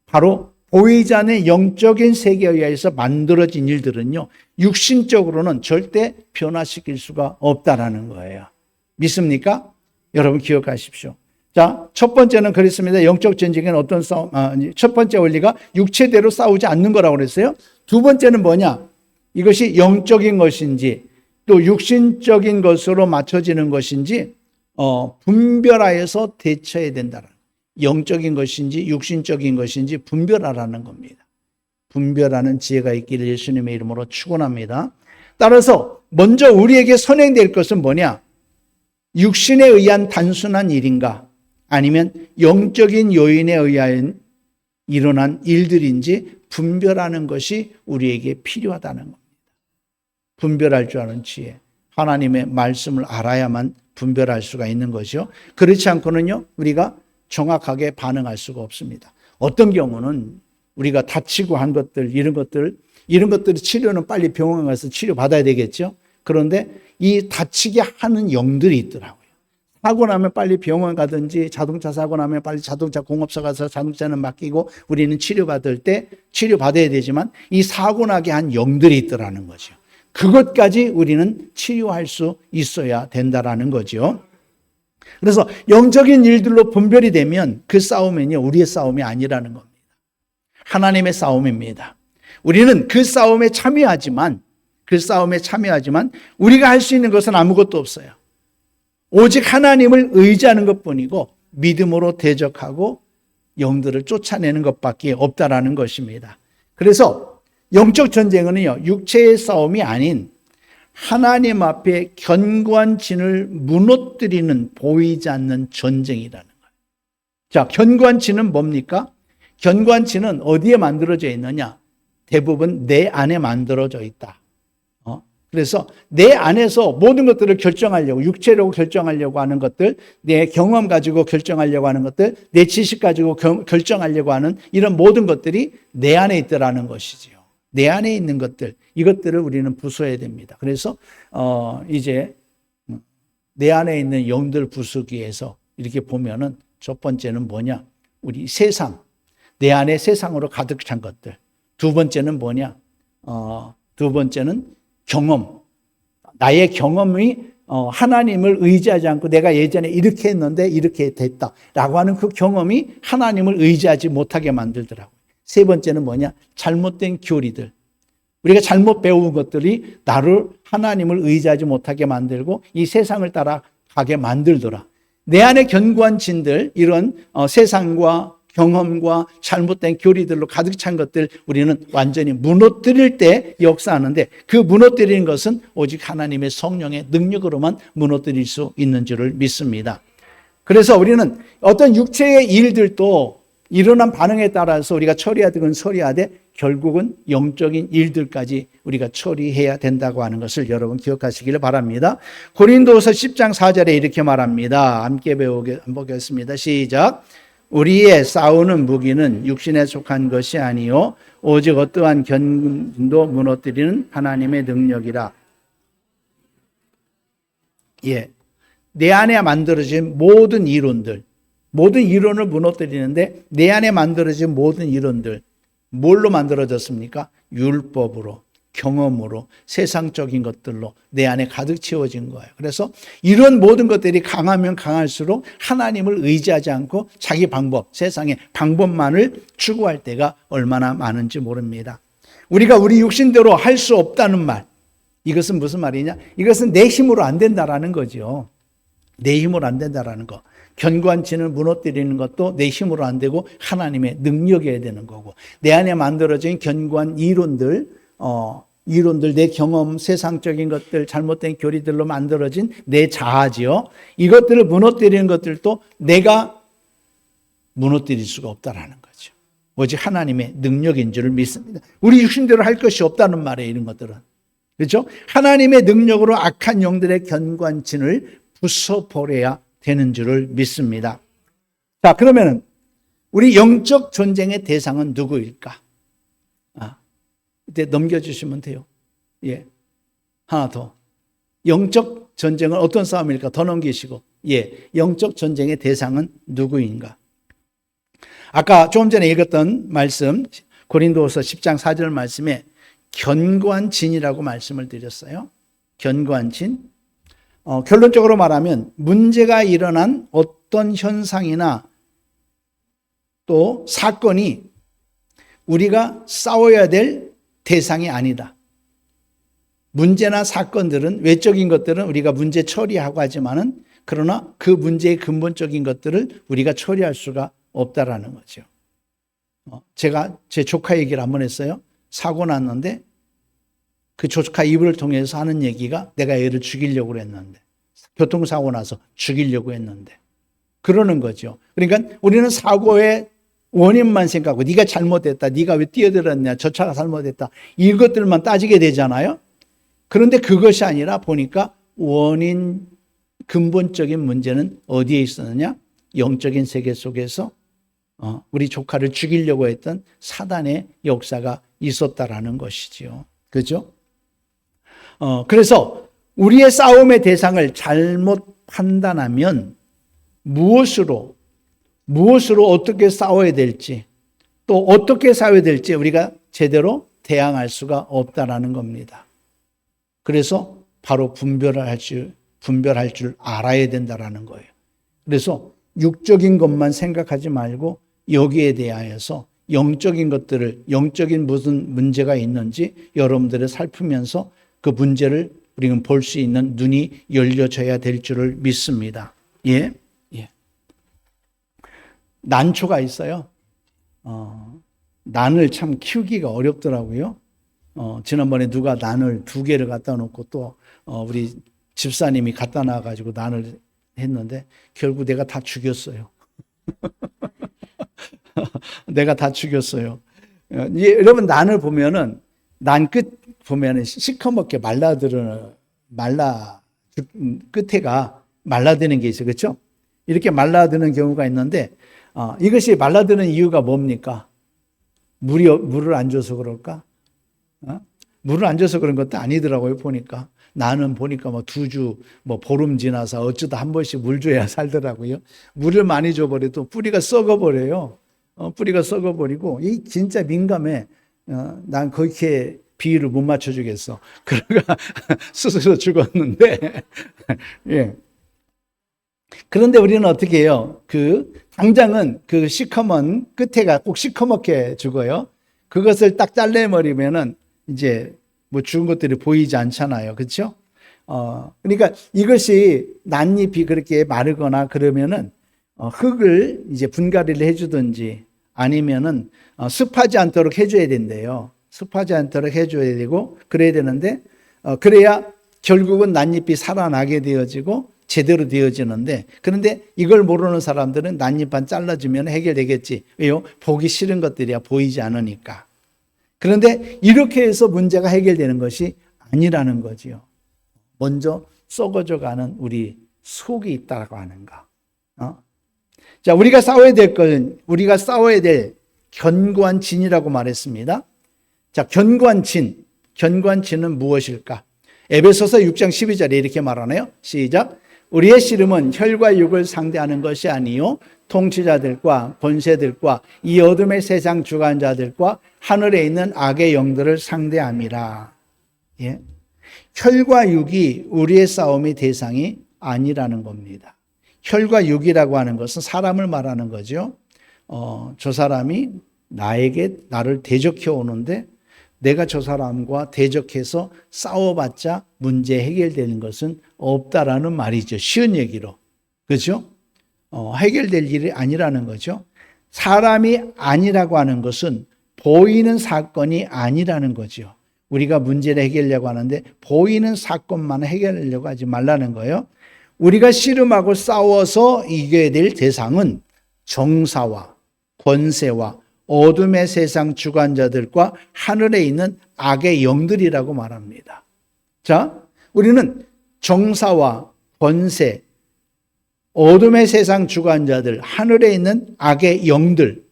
바로 보이지 않는 영적인 세계에 의해서 만들어진 일들은요, 육신적으로는 절대 변화시킬 수가 없다라는 거예요. 믿습니까? 여러분 기억하십시오. 자, 첫 번째는 그랬습니다. 영적 전쟁은 어떤 싸움, 첫 번째 원리가 육체대로 싸우지 않는 거라고 그랬어요. 두 번째는 뭐냐? 이것이 영적인 것인지 또 육신적인 것으로 맞춰지는 것인지 분별하여서 대처해야 된다는 거예요. 영적인 것인지 육신적인 것인지 분별하라는 겁니다. 분별하는 지혜가 있기를 예수님의 이름으로 축원합니다. 따라서 먼저 우리에게 선행될 것은 뭐냐? 육신에 의한 단순한 일인가? 아니면 영적인 요인에 의한 일어난 일들인지 분별하는 것이 우리에게 필요하다는 겁니다. 분별할 줄 아는 지혜. 하나님의 말씀을 알아야만 분별할 수가 있는 것이요. 그렇지 않고는요, 우리가 정확하게 반응할 수가 없습니다. 어떤 경우는 우리가 다치고 한 것들, 이런 것들의 치료는 빨리 병원 가서 치료받아야 되겠죠. 그런데 이 다치게 하는 영들이 있더라고요. 사고 나면 빨리 병원 가든지 자동차 사고 나면 빨리 자동차 공업사 가서 자동차는 맡기고 우리는 치료받을 때 치료받아야 되지만 이 사고 나게 한 영들이 있더라는 거죠. 그것까지 우리는 치료할 수 있어야 된다라는 거죠. 그래서 영적인 일들로 분별이 되면 그 싸움은요, 우리의 싸움이 아니라는 겁니다. 하나님의 싸움입니다. 우리는 그 싸움에 참여하지만 우리가 할 수 있는 것은 아무것도 없어요. 오직 하나님을 의지하는 것뿐이고 믿음으로 대적하고 영들을 쫓아내는 것밖에 없다라는 것입니다. 그래서 영적 전쟁은요, 육체의 싸움이 아닌 하나님 앞에 견고한 진을 무너뜨리는 보이지 않는 전쟁이라는 거예요. 자, 견고한 진은 뭡니까? 견고한 진은 어디에 만들어져 있느냐? 대부분 내 안에 만들어져 있다. 그래서 내 안에서 모든 것들을 결정하려고, 육체로 결정하려고 하는 것들, 내 경험 가지고 결정하려고 하는 것들, 내 지식 가지고 결정하려고 하는 이런 모든 것들이 내 안에 있더라는 것이지요. 내 안에 있는 것들, 이것들을 우리는 부숴야 됩니다. 그래서 이제 내 안에 있는 영들 부수기 위해서 이렇게 보면은 첫 번째는 뭐냐? 우리 세상, 내 안에 세상으로 가득 찬 것들. 두 번째는 뭐냐? 두 번째는 경험. 나의 경험이 하나님을 의지하지 않고 내가 예전에 이렇게 했는데 이렇게 됐다라고 하는 그 경험이 하나님을 의지하지 못하게 만들더라고요. 세 번째는 뭐냐? 잘못된 교리들. 우리가 잘못 배운 것들이 나를 하나님을 의지하지 못하게 만들고 이 세상을 따라가게 만들더라. 내 안에 견고한 진들, 이런 세상과 경험과 잘못된 교리들로 가득 찬 것들 우리는 완전히 무너뜨릴 때 역사하는데 그 무너뜨리는 것은 오직 하나님의 성령의 능력으로만 무너뜨릴 수 있는 줄을 믿습니다. 그래서 우리는 어떤 육체의 일들도 일어난 반응에 따라서 우리가 처리하든 처리하되 결국은 영적인 일들까지 우리가 처리해야 된다고 하는 것을 여러분 기억하시기를 바랍니다. 고린도서 10장 4절에 이렇게 말합니다. 함께 보겠습니다. 시작. 우리의 싸우는 무기는 육신에 속한 것이 아니요 오직 어떠한 견도 무너뜨리는 하나님의 능력이라. 예, 내 안에 만들어진 모든 이론들, 모든 이론을 무너뜨리는데 내 안에 만들어진 모든 이론들 뭘로 만들어졌습니까? 율법으로, 경험으로 세상적인 것들로 내 안에 가득 채워진 거예요. 그래서 이런 모든 것들이 강하면 강할수록 하나님을 의지하지 않고 자기 방법, 세상의 방법만을 추구할 때가 얼마나 많은지 모릅니다. 우리가 우리 육신대로 할 수 없다는 말, 이것은 무슨 말이냐? 이것은 내 힘으로 안 된다라는 거죠. 내 힘으로 안 된다라는 거. 견고한 진을 무너뜨리는 것도 내 힘으로 안 되고 하나님의 능력이어야 되는 거고, 내 안에 만들어진 견고한 이론들, 내 경험, 세상적인 것들, 잘못된 교리들로 만들어진 내 자아지요. 이것들을 무너뜨리는 것들도 내가 무너뜨릴 수가 없다라는 거죠. 오직 하나님의 능력인 줄을 믿습니다. 우리 육신대로 할 것이 없다는 말이에요, 이런 것들은. 그렇죠? 하나님의 능력으로 악한 영들의 견고한 진을 부숴버려야 되는 줄을 믿습니다. 자, 그러면은 우리 영적 전쟁의 대상은 누구일까? 이때 넘겨주시면 돼요. 예. 하나 더. 영적 전쟁은 어떤 싸움일까? 더 넘기시고. 예. 영적 전쟁의 대상은 누구인가? 아까 조금 전에 읽었던 말씀, 고린도후서 10장 4절 말씀에 견고한 진이라고 말씀을 드렸어요. 견고한 진. 결론적으로 말하면 문제가 일어난 어떤 현상이나 또 사건이 우리가 싸워야 될 대상이 아니다. 문제나 사건들은, 외적인 것들은 우리가 문제 처리하고 하지만은, 그러나 그 문제의 근본적인 것들을 우리가 처리할 수가 없다라는 거죠. 제가 제 조카 얘기를 한번 했어요. 사고 났는데 그 조카 입을 통해서 하는 얘기가 내가 얘를 죽이려고 했는데, 교통사고 나서 죽이려고 했는데, 그러는 거죠. 그러니까 우리는 사고의 원인만 생각하고 네가 잘못했다, 네가 왜 뛰어들었냐, 저 차가 잘못했다, 이것들만 따지게 되잖아요. 그런데 그것이 아니라 보니까 원인, 근본적인 문제는 어디에 있었느냐? 영적인 세계 속에서 우리 조카를 죽이려고 했던 사단의 역사가 있었다라는 것이지요. 그죠? 그래서 우리의 싸움의 대상을 잘못 판단하면 무엇으로 어떻게 싸워야 될지, 또 어떻게 싸워야 될지 우리가 제대로 대항할 수가 없다라는 겁니다. 그래서 바로 분별할 줄 알아야 된다라는 거예요. 그래서 육적인 것만 생각하지 말고 여기에 대하여서 영적인 것들을, 영적인 무슨 문제가 있는지 여러분들을 살피면서 그 문제를 우리는 볼 수 있는 눈이 열려져야 될 줄을 믿습니다. 예. 난초가 있어요. 난을 참 키우기가 어렵더라고요. 지난번에 누가 난을 2개를 갖다 놓고 또 우리 집사님이 갖다 놔가지고 난을 했는데 결국 내가 다 죽였어요. 내가 다 죽였어요. 여러분, 난을 보면은, 난 끝 보면은 시커멓게 끝에가 말라드는 게 있어요. 그렇죠? 이렇게 말라드는 경우가 있는데, 이것이 말라드는 이유가 뭡니까? 물을 안 줘서 그럴까? 물을 안 줘서 그런 것도 아니더라고요, 보니까. 나는 보니까 2주, 보름 지나서 어쩌다 한 번씩 물 줘야 살더라고요. 물을 많이 줘버려도 뿌리가 썩어버려요. 뿌리가 썩어버리고, 이 진짜 민감해. 난 그렇게 비율을 못 맞춰주겠어. 그러가 스스로 죽었는데, 예. 그런데 우리는 어떻게 해요? 당장은 그 시커먼 끝에가 꼭 시커멓게 죽어요. 그것을 딱 잘라버리면은 이제 죽은 것들이 보이지 않잖아요. 그렇죠? 그러니까 이것이 낫잎이 그렇게 마르거나 그러면은 흙을 이제 분갈이를 해주든지 아니면은 습하지 않도록 해줘야 된대요. 습하지 않도록 해줘야 되고 그래야 되는데 그래야 결국은 낫잎이 살아나게 되어지고 제대로 되어지는데, 그런데 이걸 모르는 사람들은 낫잎만 잘라주면 해결되겠지. 왜요? 보기 싫은 것들이야 보이지 않으니까. 그런데 이렇게 해서 문제가 해결되는 것이 아니라는 거지요. 먼저 썩어져 가는 우리 속이 있다고 하는가. 자, 우리가 싸워야 될 견고한 진이라고 말했습니다. 자, 견고한 진은 무엇일까? 에베소서 6장 12절에 이렇게 말하네요. 시작. 우리의 씨름은 혈과 육을 상대하는 것이 아니요 통치자들과 권세들과 이 어둠의 세상 주관자들과 하늘에 있는 악의 영들을 상대함이라. 예. 혈과 육이 우리의 싸움의 대상이 아니라는 겁니다. 혈과 육이라고 하는 것은 사람을 말하는 거죠. 저 사람이 나를 대적해 오는데 내가 저 사람과 대적해서 싸워봤자 문제 해결되는 것은 없다라는 말이죠. 쉬운 얘기로. 그렇죠? 해결될 일이 아니라는 거죠. 사람이 아니라고 하는 것은 보이는 사건이 아니라는 거죠. 우리가 문제를 해결하려고 하는데 보이는 사건만 해결하려고 하지 말라는 거예요. 우리가 씨름하고 싸워서 이겨야 될 대상은 정사와 권세와 어둠의 세상 주관자들과 하늘에 있는 악의 영들이라고 말합니다. 자, 우리는 정사와 권세, 어둠의 세상 주관자들, 하늘에 있는 악의 영들,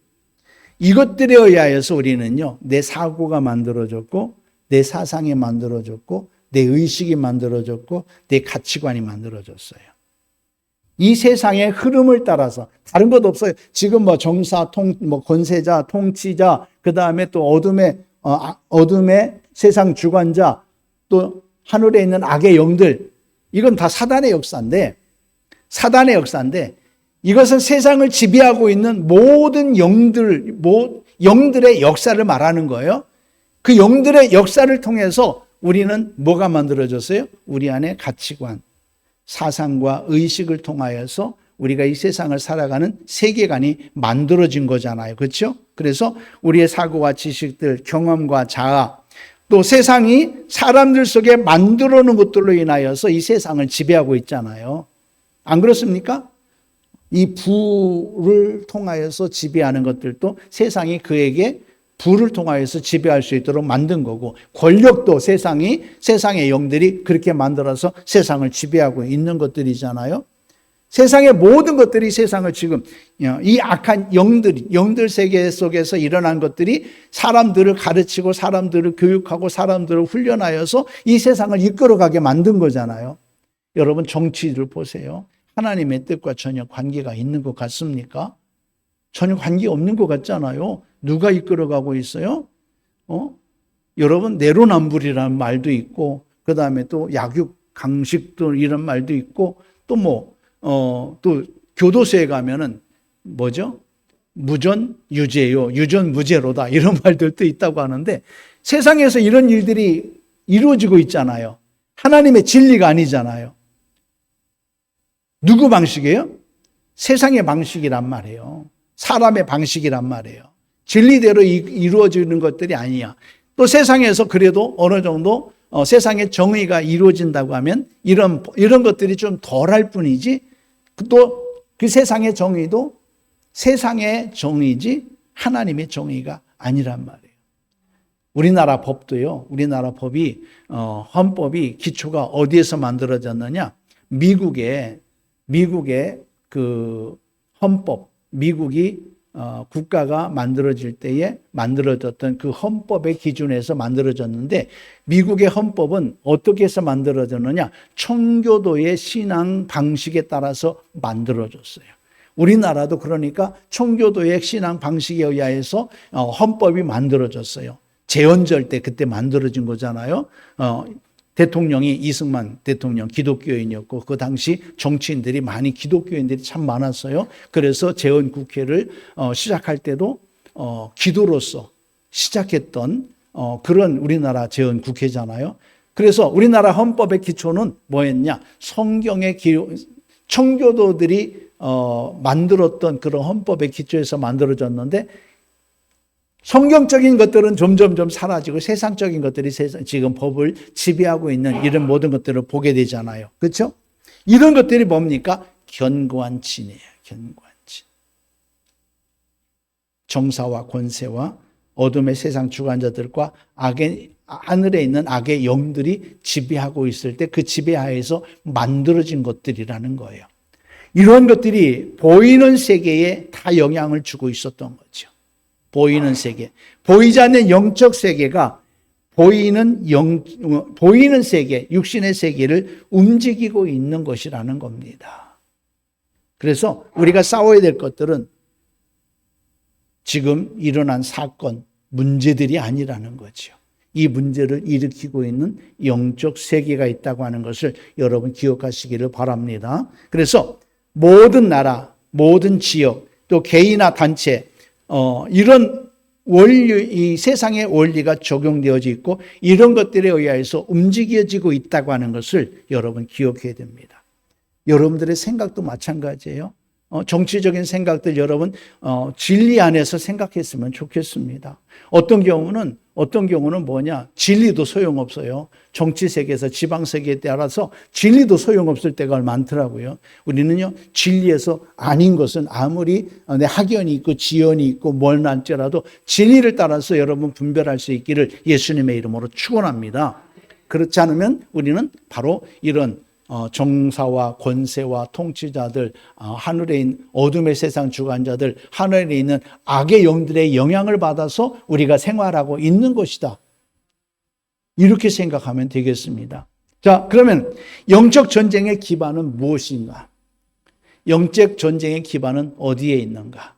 이것들에 의하여서 우리는요, 내 사고가 만들어졌고, 내 사상이 만들어졌고, 내 의식이 만들어졌고, 내 가치관이 만들어졌어요. 이 세상의 흐름을 따라서 다른 것 없어요. 지금 정사, 권세자, 통치자, 그 다음에 또 어둠의 세상 주관자, 또 하늘에 있는 악의 영들, 이건 다 사단의 역사인데 이것은 세상을 지배하고 있는 모든 영들의 역사를 말하는 거예요. 그 영들의 역사를 통해서 우리는 뭐가 만들어졌어요? 우리 안에 가치관, 사상과 의식을 통하여서 우리가 이 세상을 살아가는 세계관이 만들어진 거잖아요. 그렇죠? 그래서 우리의 사고와 지식들, 경험과 자아, 또 세상이 사람들 속에 만들어 놓은 것들로 인하여서 이 세상을 지배하고 있잖아요. 안 그렇습니까? 이 부를 통하여서 지배하는 것들도 세상이 그에게 부를 통하여서 지배할 수 있도록 만든 거고, 권력도 세상의 영들이 그렇게 만들어서 세상을 지배하고 있는 것들이잖아요. 세상의 모든 것들이 세상을 지금 이 악한 영들 세계 속에서 일어난 것들이 사람들을 가르치고 사람들을 교육하고 사람들을 훈련하여서 이 세상을 이끌어가게 만든 거잖아요. 여러분, 정치를 보세요. 하나님의 뜻과 전혀 관계가 있는 것 같습니까? 전혀 관계 없는 것 같잖아요. 누가 이끌어가고 있어요? 여러분, 내로남불이라는 말도 있고, 그 다음에 또 약육 강식도 이런 말도 있고, 또 또 교도소에 가면은 뭐죠? 무전 유죄요, 유전 무죄로다, 이런 말들도 있다고 하는데, 세상에서 이런 일들이 이루어지고 있잖아요. 하나님의 진리가 아니잖아요. 누구 방식이에요? 세상의 방식이란 말이에요. 사람의 방식이란 말이에요. 진리대로 이루어지는 것들이 아니야. 또 세상에서 그래도 어느 정도 세상의 정의가 이루어진다고 하면 이런 것들이 좀 덜할 뿐이지, 또 그 세상의 정의도 세상의 정의지 하나님의 정의가 아니란 말이에요. 우리나라 법도요. 우리나라 법이 헌법이 기초가 어디에서 만들어졌느냐? 미국의 그 헌법, 미국이 국가가 만들어질 때에 만들어졌던 그 헌법의 기준에서 만들어졌는데, 미국의 헌법은 어떻게 해서 만들어졌느냐? 청교도의 신앙 방식에 따라서 만들어졌어요. 우리나라도 그러니까 청교도의 신앙 방식에 의해서 헌법이 만들어졌어요. 제헌절 때 그때 만들어진 거잖아요. 대통령이 이승만 대통령 기독교인이었고, 그 당시 정치인들이 많이 기독교인들이 참 많았어요. 그래서 재헌국회를 시작할 때도 기도로서 시작했던 그런 우리나라 재헌국회잖아요. 그래서 우리나라 헌법의 기초는 뭐였냐? 성경의 청교도들이 만들었던 그런 헌법의 기초에서 만들어졌는데, 성경적인 것들은 점점 사라지고 세상적인 것들이 지금 법을 지배하고 있는 이런 모든 것들을 보게 되잖아요. 그렇죠? 이런 것들이 뭡니까? 견고한 진이에요. 견고한 진. 정사와 권세와 어둠의 세상 주관자들과 하늘에 있는 악의 영들이 지배하고 있을 때 그 지배하에서 만들어진 것들이라는 거예요. 이런 것들이 보이는 세계에 다 영향을 주고 있었던 거죠. 보이는 세계, 보이지 않는 영적 세계가 보이는 세계, 육신의 세계를 움직이고 있는 것이라는 겁니다. 그래서 우리가 싸워야 될 것들은 지금 일어난 사건, 문제들이 아니라는 거죠. 이 문제를 일으키고 있는 영적 세계가 있다고 하는 것을 여러분 기억하시기를 바랍니다. 그래서 모든 나라, 모든 지역, 또 개인이나 단체, 이런 원리, 이 세상의 원리가 적용되어져 있고 이런 것들에 의해서 움직여지고 있다고 하는 것을 여러분 기억해야 됩니다. 여러분들의 생각도 마찬가지예요. 정치적인 생각들 여러분 진리 안에서 생각했으면 좋겠습니다. 어떤 경우는 진리도 소용없어요. 정치 세계에서 지방 세계에 따라서 진리도 소용없을 때가 많더라고요. 우리는요, 진리에서 아닌 것은 아무리 내 학연이 있고 지연이 있고 뭘 난지라도 진리를 따라서 여러분 분별할 수 있기를 예수님의 이름으로 축원합니다. 그렇지 않으면 우리는 바로 이런 정사와 권세와 통치자들, 하늘에 있는 어둠의 세상 주관자들, 하늘에 있는 악의 영들의 영향을 받아서 우리가 생활하고 있는 것이다. 이렇게 생각하면 되겠습니다. 자, 그러면 영적 전쟁의 기반은 무엇인가? 영적 전쟁의 기반은 어디에 있는가?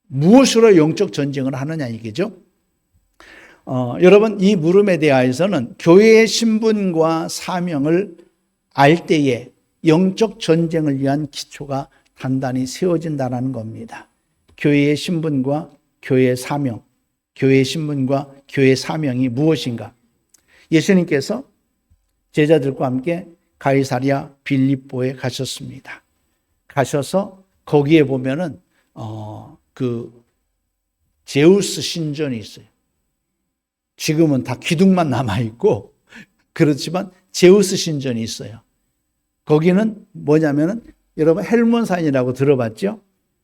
무엇으로 영적 전쟁을 하느냐 이게죠. 여러분, 이 물음에 대하여서는 교회의 신분과 사명을 알 때에 영적 전쟁을 위한 기초가 단단히 세워진다는 겁니다. 교회의 신분과 교회의 사명, 교회의 신분과 교회의 사명이 무엇인가? 예수님께서 제자들과 함께 가이사랴 빌립보에 가셨습니다. 가셔서 거기에 보면은 그 제우스 신전이 있어요. 지금은 다 기둥만 남아 있고 그렇지만 제우스 신전이 있어요. 거기는 뭐냐면은 여러분 헬몬산이라고 들어봤죠?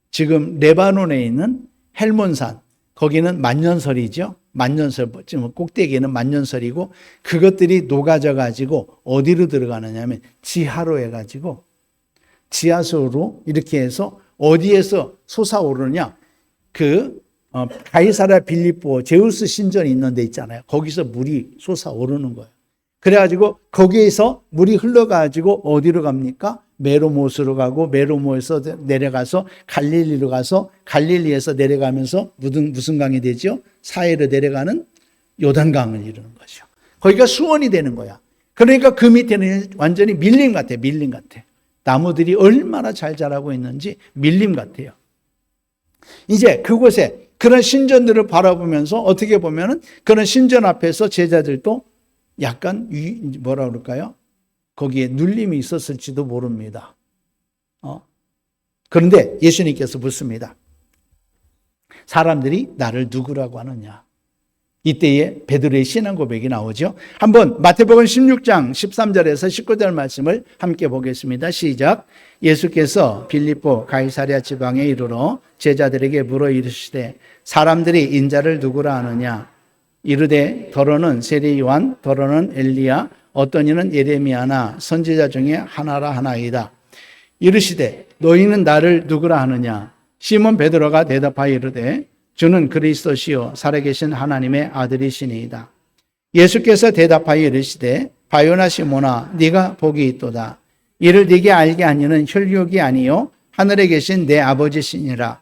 지금 레바논에 있는 헬몬산, 거기는 만년설이죠. 만년설, 지금 꼭대기에는 만년설이고 그것들이 녹아져 가지고 어디로 들어가느냐면 지하로 해가지고 지하수로 이렇게 해서 어디에서 솟아오르냐? 가이사랴 빌립보 제우스 신전이 있는 데 있잖아요. 거기서 물이 솟아오르는 거예요. 그래가지고 거기에서 물이 흘러가지고 어디로 갑니까? 메로못으로 가고 메로못에서 내려가서 갈릴리로 가서 갈릴리에서 내려가면서 무슨 강이 되죠? 사해로 내려가는 요단강을 이루는 거죠. 거기가 수원이 되는 거야. 그러니까 그 밑에는 완전히 밀림 같아. 밀림 같아. 나무들이 얼마나 잘 자라고 있는지 밀림 같아요. 이제 그곳에 그런 신전들을 바라보면서 어떻게 보면은 그런 신전 앞에서 제자들도 약간 뭐라 그럴까요? 거기에 눌림이 있었을지도 모릅니다. 그런데 예수님께서 묻습니다. 사람들이 나를 누구라고 하느냐? 이때에 베드로의 신앙 고백이 나오죠. 한번 마태복음 16장 13절에서 19절 말씀을 함께 보겠습니다. 시작. 예수께서 빌립보 가이사랴 지방에 이르러 제자들에게 물어 이르시되 사람들이 인자를 누구라 하느냐? 이르되 더러는 세례 요한, 더러는 엘리야, 어떤 이는 예레미야나 선지자 중에 하나라 하나이다. 이르시되 너희는 나를 누구라 하느냐? 시몬 베드로가 대답하여 이르되 주는 그리스도시요 살아계신 하나님의 아들이시니이다. 예수께서 대답하여 이르시되 바요나 시몬아 네가 복이 있도다. 이를 네게 알게 하니는 혈육이 아니요 하늘에 계신 내 아버지시니라.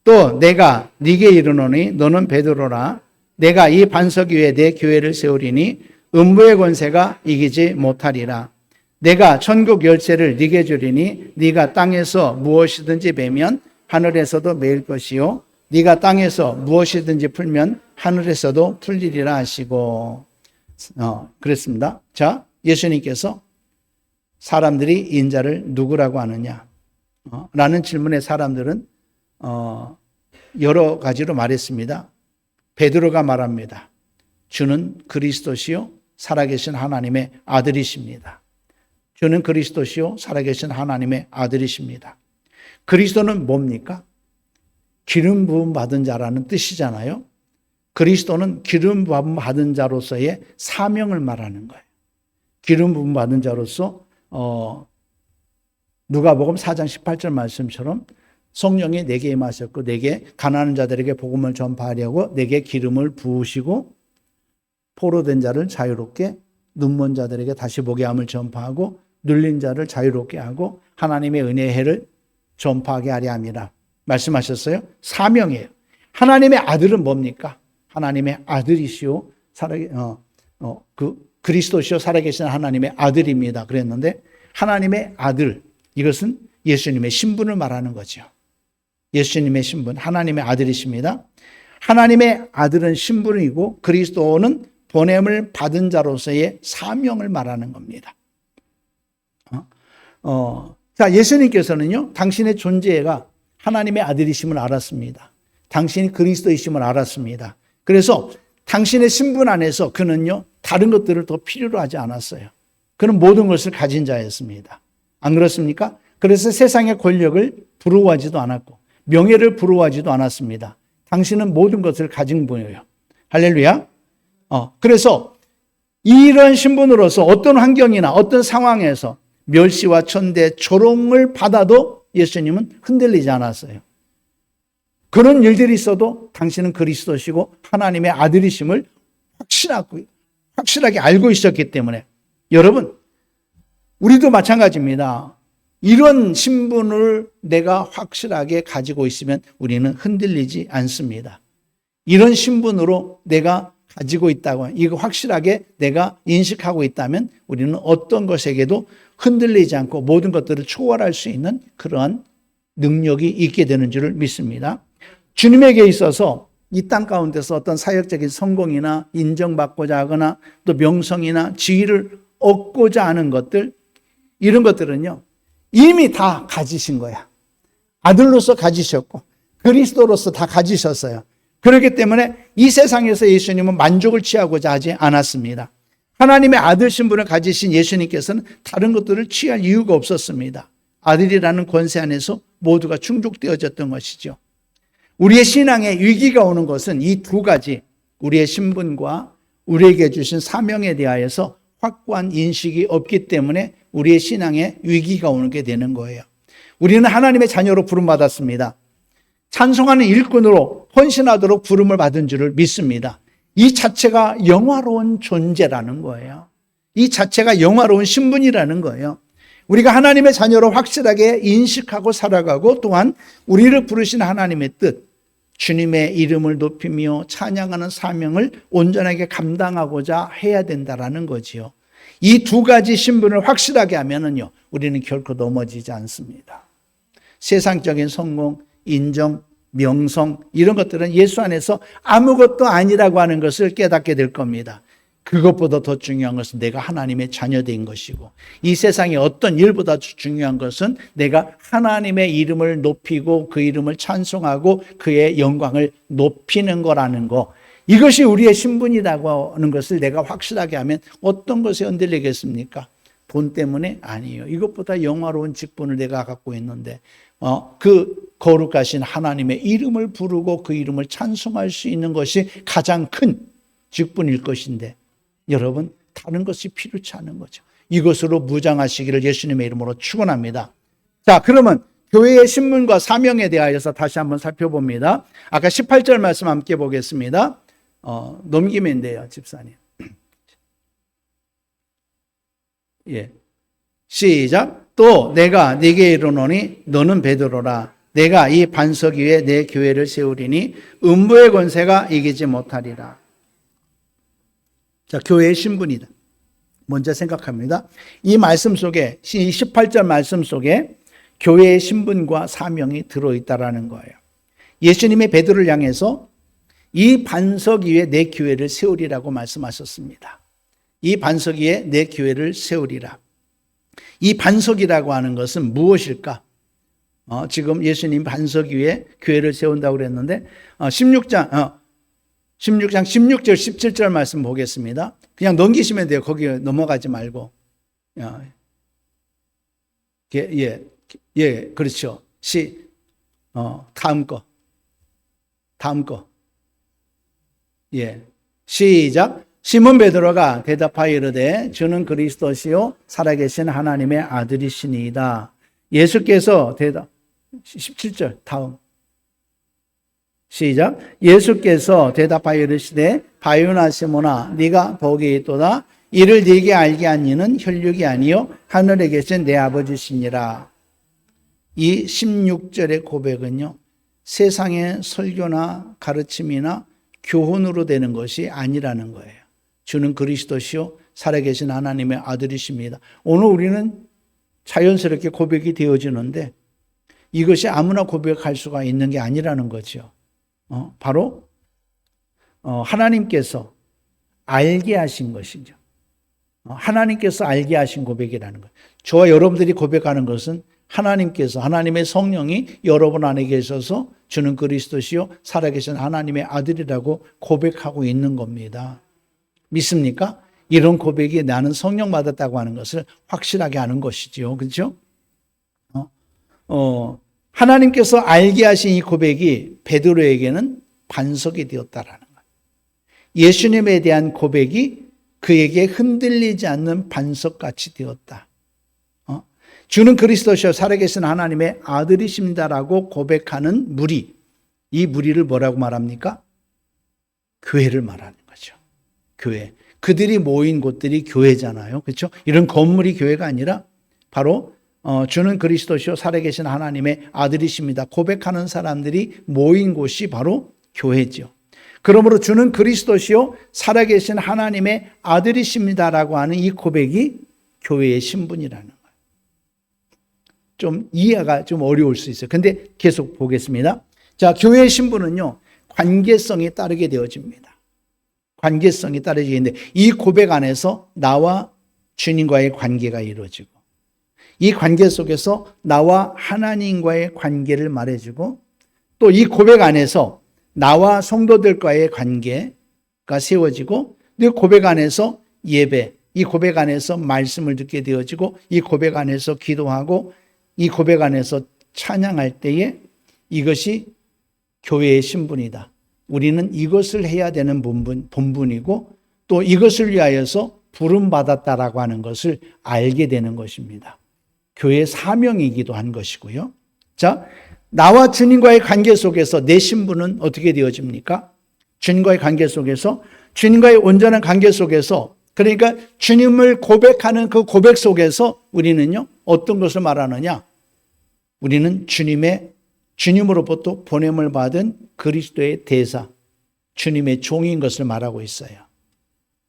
또 내가 네게 이르노니 너는 베드로라. 내가 이 반석 위에 내 교회를 세우리니 음부의 권세가 이기지 못하리라. 내가 천국 열쇠를 네게 주리니 네가 땅에서 무엇이든지 베면 하늘에서도 매일 것이요 네가 땅에서 무엇이든지 풀면 하늘에서도 풀리리라 하시고 그랬습니다. 자, 예수님께서 사람들이 인자를 누구라고 하느냐? 라는 질문에 사람들은 여러 가지로 말했습니다. 베드로가 말합니다. 주는 그리스도시요 살아계신 하나님의 아들이십니다. 주는 그리스도시요 살아계신 하나님의 아들이십니다. 그리스도는 뭡니까? 기름 부음 받은 자라는 뜻이잖아요. 그리스도는 기름 부음 받은 자로서의 사명을 말하는 거예요. 기름 부음 받은 자로서 누가복음 4장 18절 말씀처럼 성령이 내게 임하셨고 내게 가난한 자들에게 복음을 전파하려고 내게 기름을 부으시고 포로된 자를 자유롭게 눈먼 자들에게 다시 보게 함을 전파하고 눌린 자를 자유롭게 하고 하나님의 은혜의 해를 전파하게 하려 함이라 말씀하셨어요. 사명이에요. 하나님의 아들은 뭡니까? 하나님의 아들이시오 그리스도시요 살아계신 하나님의 아들입니다. 그랬는데 하나님의 아들, 이것은 예수님의 신분을 말하는 거죠. 예수님의 신분, 하나님의 아들이십니다. 하나님의 아들은 신분이고 그리스도는 보냄을 받은 자로서의 사명을 말하는 겁니다. 자, 예수님께서는요, 당신의 존재가 하나님의 아들이심을 알았습니다. 당신이 그리스도이심을 알았습니다. 그래서 당신의 신분 안에서 그는요, 다른 것들을 더 필요로 하지 않았어요. 그는 모든 것을 가진 자였습니다. 안 그렇습니까? 그래서 세상의 권력을 부러워하지도 않았고 명예를 부러워하지도 않았습니다. 당신은 모든 것을 가진 분이에요. 할렐루야. 그래서 이런 신분으로서 어떤 환경이나 어떤 상황에서 멸시와 천대, 조롱을 받아도 예수님은 흔들리지 않았어요. 그런 일들이 있어도 당신은 그리스도시고 하나님의 아들이심을 확실하게 알고 있었기 때문에, 여러분, 우리도 마찬가지입니다. 이런 신분을 내가 확실하게 가지고 있으면 우리는 흔들리지 않습니다. 이런 신분으로 내가 가지고 있다고, 이거 확실하게 내가 인식하고 있다면 우리는 어떤 것에게도 흔들리지 않고 모든 것들을 초월할 수 있는 그러한 능력이 있게 되는 줄을 믿습니다. 주님에게 있어서 이 땅 가운데서 어떤 사역적인 성공이나 인정받고자 하거나 또 명성이나 지위를 얻고자 하는 것들, 이런 것들은요, 이미 다 가지신 거야. 아들로서 가지셨고 그리스도로서 다 가지셨어요. 그렇기 때문에 이 세상에서 예수님은 만족을 취하고자 하지 않았습니다. 하나님의 아들 신분을 가지신 예수님께서는 다른 것들을 취할 이유가 없었습니다. 아들이라는 권세 안에서 모두가 충족되어졌던 것이죠. 우리의 신앙에 위기가 오는 것은 이 두 가지, 우리의 신분과 우리에게 주신 사명에 대하여서 확고한 인식이 없기 때문에 우리의 신앙에 위기가 오게 되는 거예요. 우리는 하나님의 자녀로 부름받았습니다. 찬송하는 일꾼으로 헌신하도록 부름을 받은 줄을 믿습니다. 이 자체가 영화로운 존재라는 거예요. 이 자체가 영화로운 신분이라는 거예요. 우리가 하나님의 자녀로 확실하게 인식하고 살아가고, 또한 우리를 부르신 하나님의 뜻, 주님의 이름을 높이며 찬양하는 사명을 온전하게 감당하고자 해야 된다라는 거지요. 이 두 가지 신분을 확실하게 하면은요, 우리는 결코 넘어지지 않습니다. 세상적인 성공, 인정, 명성, 이런 것들은 예수 안에서 아무것도 아니라고 하는 것을 깨닫게 될 겁니다. 그것보다 더 중요한 것은 내가 하나님의 자녀된 것이고, 이 세상의 어떤 일보다 중요한 것은 내가 하나님의 이름을 높이고 그 이름을 찬송하고 그의 영광을 높이는 거라는 거, 이것이 우리의 신분이라고 하는 것을 내가 확실하게 하면 어떤 것에 흔들리겠습니까? 돈 때문에? 아니에요. 이것보다 영화로운 직분을 내가 갖고 있는데, 그 거룩하신 하나님의 이름을 부르고 그 이름을 찬송할 수 있는 것이 가장 큰 직분일 것인데, 여러분, 다른 것이 필요치 않은 거죠. 이것으로 무장하시기를 예수님의 이름으로 축원합니다. 자, 그러면 교회의 신분과 사명에 대하여서 다시 한번 살펴봅니다. 아까 18절 말씀 함께 보겠습니다. 넘기면 돼요, 집사님. 예. 시작. 또 내가 네게 이르노니 너는 베드로라. 내가 이 반석 위에 내 교회를 세우리니 음부의 권세가 이기지 못하리라. 자, 교회의 신분이다. 먼저 생각합니다. 이 말씀 속에, 이 18절 말씀 속에 교회의 신분과 사명이 들어있다라는 거예요. 예수님이 베드로를 향해서 이 반석 위에 내 교회를 세우리라고 말씀하셨습니다. 이 반석 위에 내 교회를 세우리라. 이 반석이라고 하는 것은 무엇일까? 지금 예수님 반석 위에 교회를 세운다고 그랬는데 16장 16절 17절 말씀 보겠습니다. 그냥 넘기시면 돼요. 거기 넘어가지 말고. 그렇죠. 다음 거. 예. 시작. 시몬 베드로가 대답하여 이르되 주는 그리스도시요 살아계신 하나님의 아들이시니이다. 예수께서 17절 다음. 시작. 예수께서 대답하여 이르시되 바요나 시몬아 네가 복이 있도다. 이를 네게 알게 한 이는 혈육이 아니요 하늘에 계신 내 아버지시니라. 이 16절의 고백은요, 세상의 설교나 가르침이나 교훈으로 되는 것이 아니라는 거예요. 주는 그리스도시요 살아계신 하나님의 아들이십니다. 오늘 우리는 자연스럽게 고백이 되어지는데 이것이 아무나 고백할 수가 있는 게 아니라는 거죠. 바로 하나님께서 알게 하신 것이죠. 하나님께서 알게 하신 고백이라는 거예요. 저와 여러분들이 고백하는 것은 하나님께서, 하나님의 성령이 여러분 안에 계셔서 주는 그리스도시요 살아계신 하나님의 아들이라고 고백하고 있는 겁니다. 믿습니까? 이런 고백이 나는 성령 받았다고 하는 것을 확실하게 하는 것이죠. 그렇죠? 하나님께서 알게 하신 이 고백이 베드로에게는 반석이 되었다라는 거예요. 예수님에 대한 고백이 그에게 흔들리지 않는 반석같이 되었다. 주는 그리스도시요 살아계신 하나님의 아들이십니다라고 고백하는 무리, 이 무리를 뭐라고 말합니까? 교회를 말하는 거죠. 교회. 그들이 모인 곳들이 교회잖아요. 그렇죠? 이런 건물이 교회가 아니라 바로 주는 그리스도시요 살아계신 하나님의 아들이십니다. 고백하는 사람들이 모인 곳이 바로 교회죠. 그러므로 주는 그리스도시요 살아계신 하나님의 아들이십니다라고 하는 이 고백이 교회의 신분이라는 거예요. 좀 이해가 좀 어려울 수 있어요. 근데 계속 보겠습니다. 자, 교회의 신분은요, 관계성에 따르게 되어집니다. 관계성이 따르지는데 이 고백 안에서 나와 주님과의 관계가 이루어지고 이 관계 속에서 나와 하나님과의 관계를 말해주고 또 이 고백 안에서 나와 성도들과의 관계가 세워지고 이 고백 안에서 예배, 이 고백 안에서 말씀을 듣게 되어지고 이 고백 안에서 기도하고 이 고백 안에서 찬양할 때에 이것이 교회의 신분이다. 우리는 이것을 해야 되는 본분이고 또 이것을 위하여서 부름받았다라고 하는 것을 알게 되는 것입니다. 교회의 사명이기도 한 것이고요. 자, 나와 주님과의 관계 속에서 내 신분은 어떻게 되어집니까? 주님과의 관계 속에서, 주님과의 온전한 관계 속에서, 그러니까 주님을 고백하는 그 고백 속에서 우리는요, 어떤 것을 말하느냐? 우리는 주님으로부터 보냄을 받은 그리스도의 대사, 주님의 종인 것을 말하고 있어요.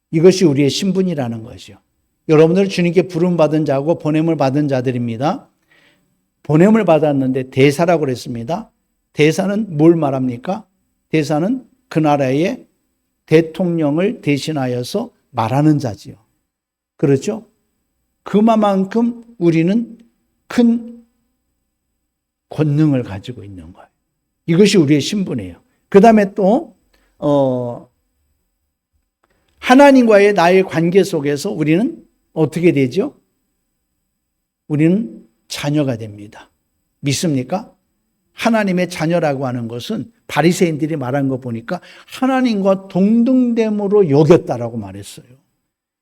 이것이 우리의 신분이라는 것이요. 여러분들 주님께 부름받은 자고 보냄을 받은 자들입니다. 보냄을 받았는데 대사라고 그랬습니다. 대사는 뭘 말합니까? 대사는 그 나라의 대통령을 대신하여서 말하는 자지요. 그렇죠? 그만큼 우리는 큰 권능을 가지고 있는 거예요. 이것이 우리의 신분이에요. 그 다음에 또 하나님과의 나의 관계 속에서 우리는 어떻게 되죠? 우리는 자녀가 됩니다. 믿습니까? 하나님의 자녀라고 하는 것은 바리새인들이 말한 거 보니까 하나님과 동등됨으로 여겼다라고 말했어요.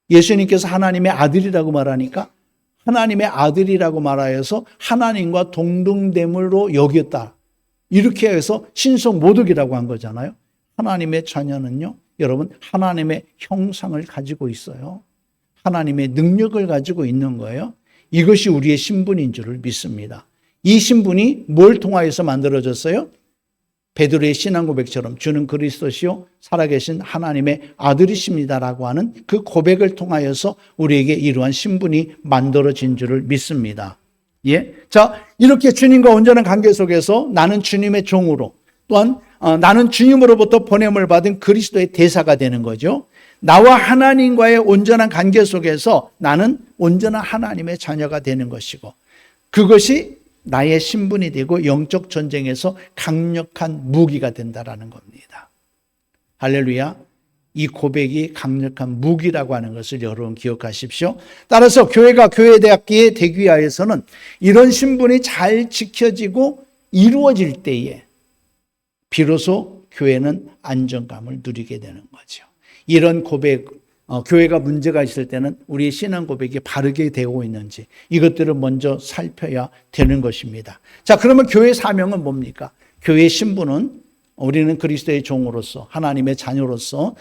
예수님께서 하나님의 아들이라고 말하니까 하나님의 아들이라고 말하여서 하나님과 동등됨으로 여겼다. 이렇게 해서 신성모독이라고 한 거잖아요. 하나님의 자녀는요, 여러분 하나님의 형상을 가지고 있어요. 하나님의 능력을 가지고 있는 거예요. 이것이 우리의 신분인 줄을 믿습니다. 이 신분이 뭘 통하여서 만들어졌어요? 베드로의 신앙 고백처럼 주는 그리스도시요 살아계신 하나님의 아들이십니다라고 하는 그 고백을 통하여서 우리에게 이러한 신분이 만들어진 줄을 믿습니다. 예. 자, 이렇게 주님과 온전한 관계 속에서 나는 주님의 종으로 또한 나는 주님으로부터 보냄을 받은 그리스도의 대사가 되는 거죠. 나와 하나님과의 온전한 관계 속에서 나는 온전한 하나님의 자녀가 되는 것이고 그것이 나의 신분이 되고 영적 전쟁에서 강력한 무기가 된다라는 겁니다. 할렐루야. 이 고백이 강력한 무기라고 하는 것을 여러분 기억하십시오. 따라서 교회가 교회되기 위하여서는 이런 신분이 잘 지켜지고 이루어질 때에 비로소 교회는 안정감을 누리게 되는 거죠. 이런 고백, 교회가 문제가 있을 때는 우리의 신앙 고백이 바르게 되고 있는지 이것들을 먼저 살펴야 되는 것입니다. 자, 그러면 교회 사명은 뭡니까? 교회의 신분은 우리는 그리스도의 종으로서 하나님의 자녀로서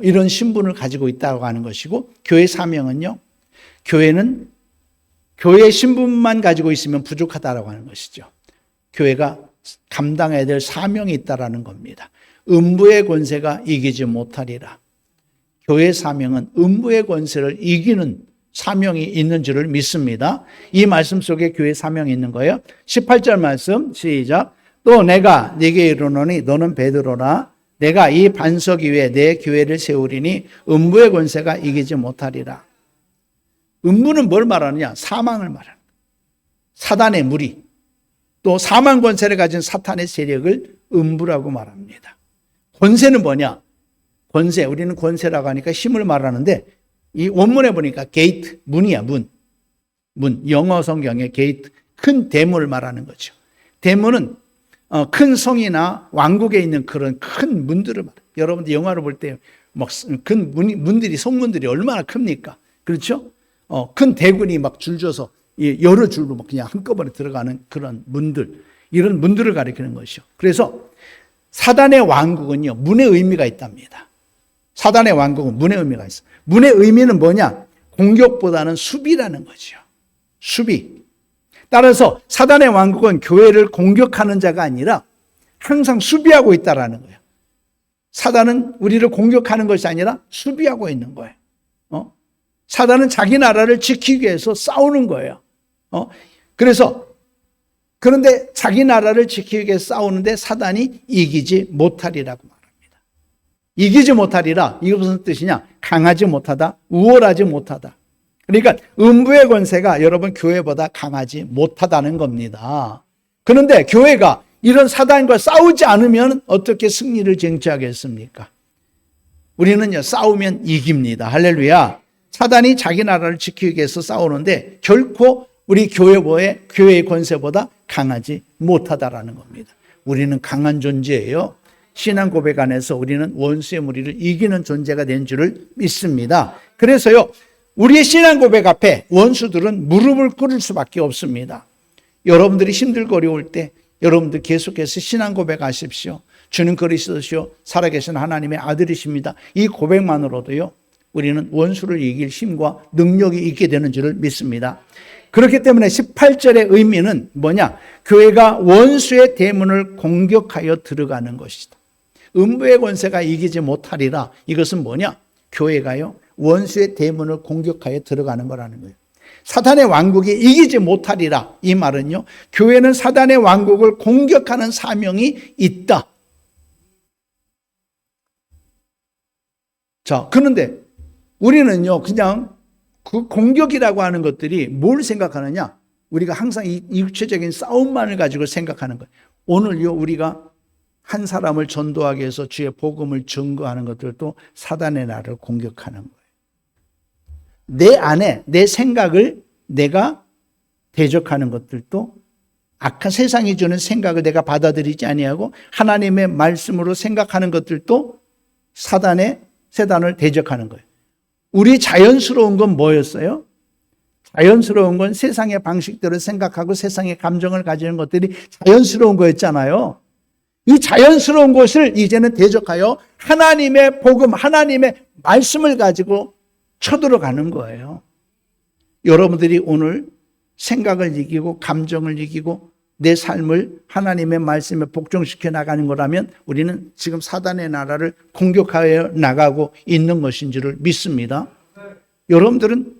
이런 신분을 가지고 있다고 하는 것이고 교회 사명은요. 교회는 교회의 신분만 가지고 있으면 부족하다라고 하는 것이죠. 교회가 감당해야 될 사명이 있다라는 겁니다. 음부의 권세가 이기지 못하리라. 교회 사명은 음부의 권세를 이기는 사명이 있는 줄을 믿습니다. 이 말씀 속에 교회 사명이 있는 거예요. 18절 말씀 시작. 또 내가 네게 이르노니 너는 베드로라. 내가 이 반석 위에 내 교회를 세우리니 음부의 권세가 이기지 못하리라. 음부는 뭘 말하느냐? 사망을 말하는 거예요. 사단의 무리, 또 사망 권세를 가진 사탄의 세력을 음부라고 말합니다. 권세는 뭐냐? 권세, 우리는 권세라고 하니까 힘을 말하는데 이 원문에 보니까 게이트, 문이야, 문. 영어 성경의 게이트, 큰 대문을 말하는 거죠. 대문은 큰 성이나 왕국에 있는 그런 큰 문들을 말해요. 여러분들 영화를 볼 때 막 큰 문들이, 성문들이 얼마나 큽니까? 그렇죠? 큰 대군이 막 줄져서 여러 줄로 막 그냥 한꺼번에 들어가는 그런 문들, 이런 문들을 가리키는 것이죠. 그래서 사단의 왕국은요, 문의 의미가 있답니다. 사단의 왕국은 문의 의미가 있어. 문의 의미는 뭐냐? 공격보다는 수비라는 거죠. 수비. 따라서 사단의 왕국은 교회를 공격하는 자가 아니라 항상 수비하고 있다라는 거예요. 사단은 우리를 공격하는 것이 아니라 수비하고 있는 거예요. 사단은 자기 나라를 지키기 위해서 싸우는 거예요. 그런데 자기 나라를 지키기 위해서 싸우는데 사단이 이기지 못하리라고 말합니다. 이기지 못하리라. 이게 무슨 뜻이냐? 강하지 못하다, 우월하지 못하다. 그러니까 음부의 권세가 여러분 교회보다 강하지 못하다는 겁니다. 그런데 교회가 이런 사단과 싸우지 않으면 어떻게 승리를 쟁취하겠습니까? 우리는요, 싸우면 이깁니다. 할렐루야. 사단이 자기 나라를 지키기 위해서 싸우는데 결코 우리 교회의 권세보다 강하지 못하다라는 겁니다. 우리는 강한 존재예요. 신앙 고백 안에서 우리는 원수의 무리를 이기는 존재가 된 줄을 믿습니다. 그래서요, 우리의 신앙 고백 앞에 원수들은 무릎을 꿇을 수밖에 없습니다. 여러분들이 힘들고 어려울 때 여러분들 계속해서 신앙 고백하십시오. 주는 그리스도시요 살아계신 하나님의 아들이십니다. 이 고백만으로도요, 우리는 원수를 이길 힘과 능력이 있게 되는 줄을 믿습니다. 그렇기 때문에 18절의 의미는 뭐냐? 교회가 원수의 대문을 공격하여 들어가는 것이다. 음부의 권세가 이기지 못하리라. 이것은 뭐냐? 교회가요, 원수의 대문을 공격하여 들어가는 거라는 거예요. 사단의 왕국이 이기지 못하리라. 이 말은요, 교회는 사단의 왕국을 공격하는 사명이 있다. 자, 그런데 우리는요, 그냥 그 공격이라고 하는 것들이 뭘 생각하느냐? 우리가 항상 이 육체적인 싸움만을 가지고 생각하는 거예요. 오늘요, 우리가 한 사람을 전도하기 위해서 주의 복음을 증거하는 것들도 사단의 나를 공격하는 거예요. 내 안에 내 생각을 내가 대적하는 것들도, 악한 세상이 주는 생각을 내가 받아들이지 아니하고 하나님의 말씀으로 생각하는 것들도 세단을 대적하는 거예요. 우리 자연스러운 건 뭐였어요? 자연스러운 건 세상의 방식대로 생각하고 세상의 감정을 가지는 것들이 자연스러운 거였잖아요. 이 자연스러운 것을 이제는 대적하여 하나님의 복음, 하나님의 말씀을 가지고 쳐들어가는 거예요. 여러분들이 오늘 생각을 이기고 감정을 이기고 내 삶을 하나님의 말씀에 복종시켜 나가는 거라면 우리는 지금 사단의 나라를 공격하여 나가고 있는 것인 줄을 믿습니다. 여러분들은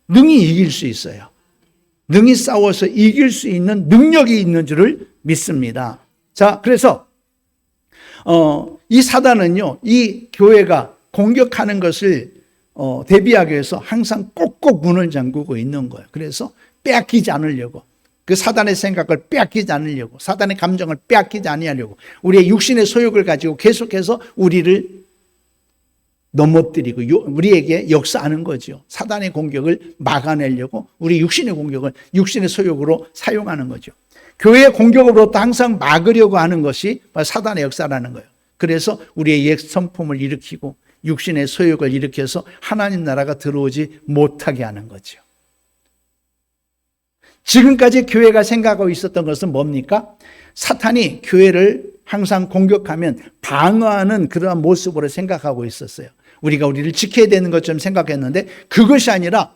능히 이길 수 있어요. 능히 싸워서 이길 수 있는 능력이 있는 줄을 믿습니다. 자, 그래서 이 사단은요, 이 교회가 공격하는 것을 대비하기 위해서 항상 꼭꼭 문을 잠그고 있는 거예요. 그래서 빼앗기지 않으려고, 그 사단의 생각을 빼앗기지 않으려고, 사단의 감정을 빼앗기지 아니하려고, 우리의 육신의 소욕을 가지고 계속해서 우리를 넘어뜨리고 우리에게 역사하는 거죠. 사단의 공격을 막아내려고 우리 육신의 공격을 육신의 소욕으로 사용하는 거죠. 교회의 공격으로부터 항상 막으려고 하는 것이 사단의 역사라는 거예요. 그래서 우리의 옛 성품을 일으키고 육신의 소욕을 일으켜서 하나님 나라가 들어오지 못하게 하는 거죠. 지금까지 교회가 생각하고 있었던 것은 뭡니까? 사탄이 교회를 항상 공격하면 방어하는 그러한 모습으로 생각하고 있었어요. 우리가 우리를 지켜야 되는 것처럼 생각했는데 그것이 아니라,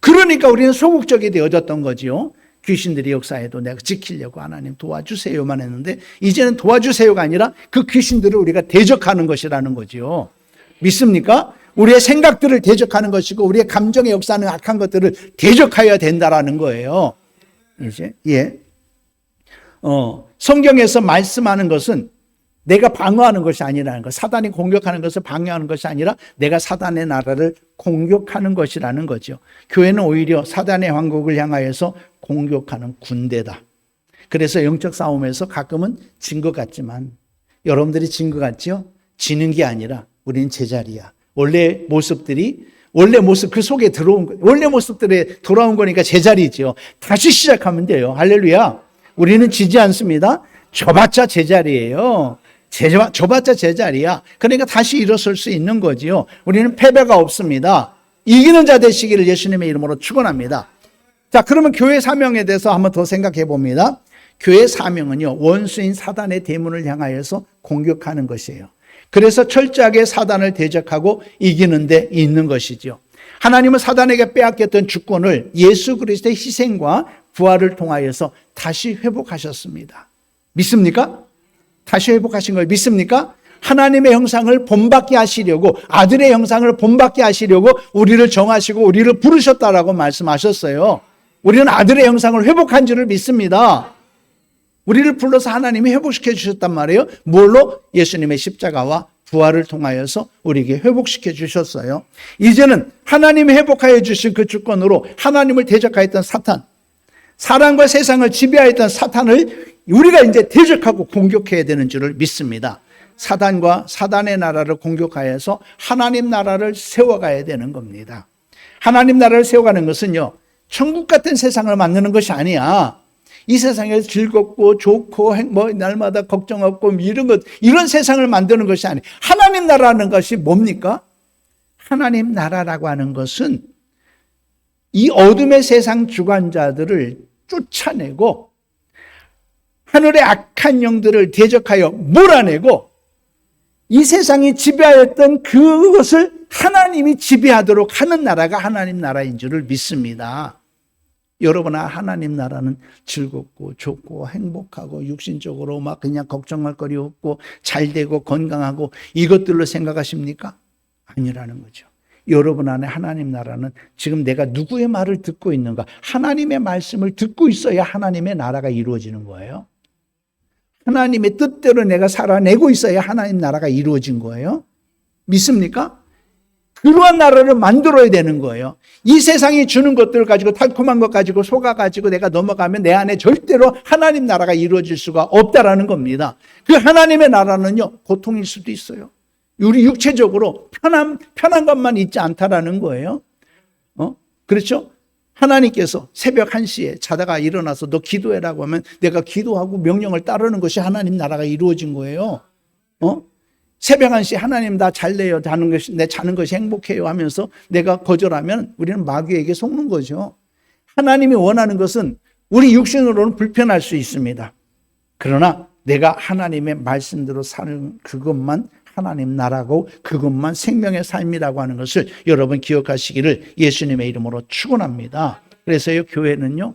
그러니까 우리는 소극적이 되어졌던 거지요. 귀신들이 역사해도 내가 지키려고 하나님 도와주세요만 했는데, 이제는 도와주세요가 아니라 그 귀신들을 우리가 대적하는 것이라는 거지요. 믿습니까? 우리의 생각들을 대적하는 것이고 우리의 감정에 역사하는 악한 것들을 대적하여야 된다라는 거예요. 이제 성경에서 말씀하는 것은 내가 방어하는 것이 아니라는 것, 사단이 공격하는 것을 방어하는 것이 아니라 내가 사단의 나라를 공격하는 것이라는 거죠. 교회는 오히려 사단의 왕국을 향하여서 공격하는 군대다. 그래서 영적 싸움에서 가끔은 진 것 같지만 여러분들이 진 것 같죠? 지는 게 아니라 우리는 제자리야. 원래 모습 그 속에 들어온 원래 모습들에 돌아온 거니까 제자리죠. 다시 시작하면 돼요. 할렐루야. 우리는 지지 않습니다. 져봤자 제자리예요. 져봤자 제자리야. 그러니까 다시 일어설 수 있는 거지요. 우리는 패배가 없습니다. 이기는 자 되시기를 예수님의 이름으로 축원합니다. 자, 그러면 교회 사명에 대해서 한번 더 생각해 봅니다. 교회 사명은요, 원수인 사단의 대문을 향하여서 공격하는 것이에요. 그래서 철저하게 사단을 대적하고 이기는 데 있는 것이죠. 하나님은 사단에게 빼앗겼던 주권을 예수 그리스도의 희생과 부활을 통하여서 다시 회복하셨습니다. 믿습니까? 다시 회복하신 걸 믿습니까? 하나님의 형상을 본받게 하시려고, 아들의 형상을 본받게 하시려고 우리를 정하시고 우리를 부르셨다라고 말씀하셨어요. 우리는 아들의 형상을 회복한 줄을 믿습니다. 우리를 불러서 하나님이 회복시켜 주셨단 말이에요. 뭘로? 예수님의 십자가와 부활을 통하여서 우리에게 회복시켜 주셨어요. 이제는 하나님이 회복하여 주신 그 주권으로 하나님을 대적하였던 사탄, 사람과 세상을 지배하였던 사탄을 우리가 이제 대적하고 공격해야 되는 줄을 믿습니다. 사단과 사단의 나라를 공격하여서 하나님 나라를 세워가야 되는 겁니다. 하나님 나라를 세워가는 것은요, 천국 같은 세상을 만드는 것이 아니야. 이 세상에서 즐겁고 좋고 날마다 걱정 없고 이런 세상을 만드는 것이 아니에요. 하나님 나라라는 것이 뭡니까? 하나님 나라라고 하는 것은 이 어둠의 세상 주관자들을 쫓아내고 하늘의 악한 영들을 대적하여 몰아내고 이 세상이 지배하였던 그것을 하나님이 지배하도록 하는 나라가 하나님 나라인 줄을 믿습니다. 여러분, 하나님 나라는 즐겁고 좋고 행복하고 육신적으로 막 그냥 걱정할 거리 없고 잘 되고 건강하고 이것들로 생각하십니까? 아니라는 거죠. 여러분 안에 하나님 나라는 지금 내가 누구의 말을 듣고 있는가? 하나님의 말씀을 듣고 있어야 하나님의 나라가 이루어지는 거예요. 하나님의 뜻대로 내가 살아내고 있어야 하나님 나라가 이루어진 거예요. 믿습니까? 그러한 나라를 만들어야 되는 거예요. 이 세상이 주는 것들을 가지고 달콤한 것 가지고 속아가지고 내가 넘어가면 내 안에 절대로 하나님 나라가 이루어질 수가 없다라는 겁니다. 그 하나님의 나라는요, 고통일 수도 있어요. 우리 육체적으로 편한 것만 있지 않다라는 거예요. 그렇죠? 하나님께서 새벽 1시에 자다가 일어나서 너 기도해라고 하면 내가 기도하고 명령을 따르는 것이 하나님 나라가 이루어진 거예요. 새벽 1시에 하나님 나 잘래요. 자는 것이 행복해요 하면서 내가 거절하면 우리는 마귀에게 속는 거죠. 하나님이 원하는 것은 우리 육신으로는 불편할 수 있습니다. 그러나 내가 하나님의 말씀대로 사는 그것만 하나님 나라고 그것만 생명의 삶이라고 하는 것을 여러분 기억하시기를 예수님의 이름으로 축원합니다. 그래서요, 교회는요,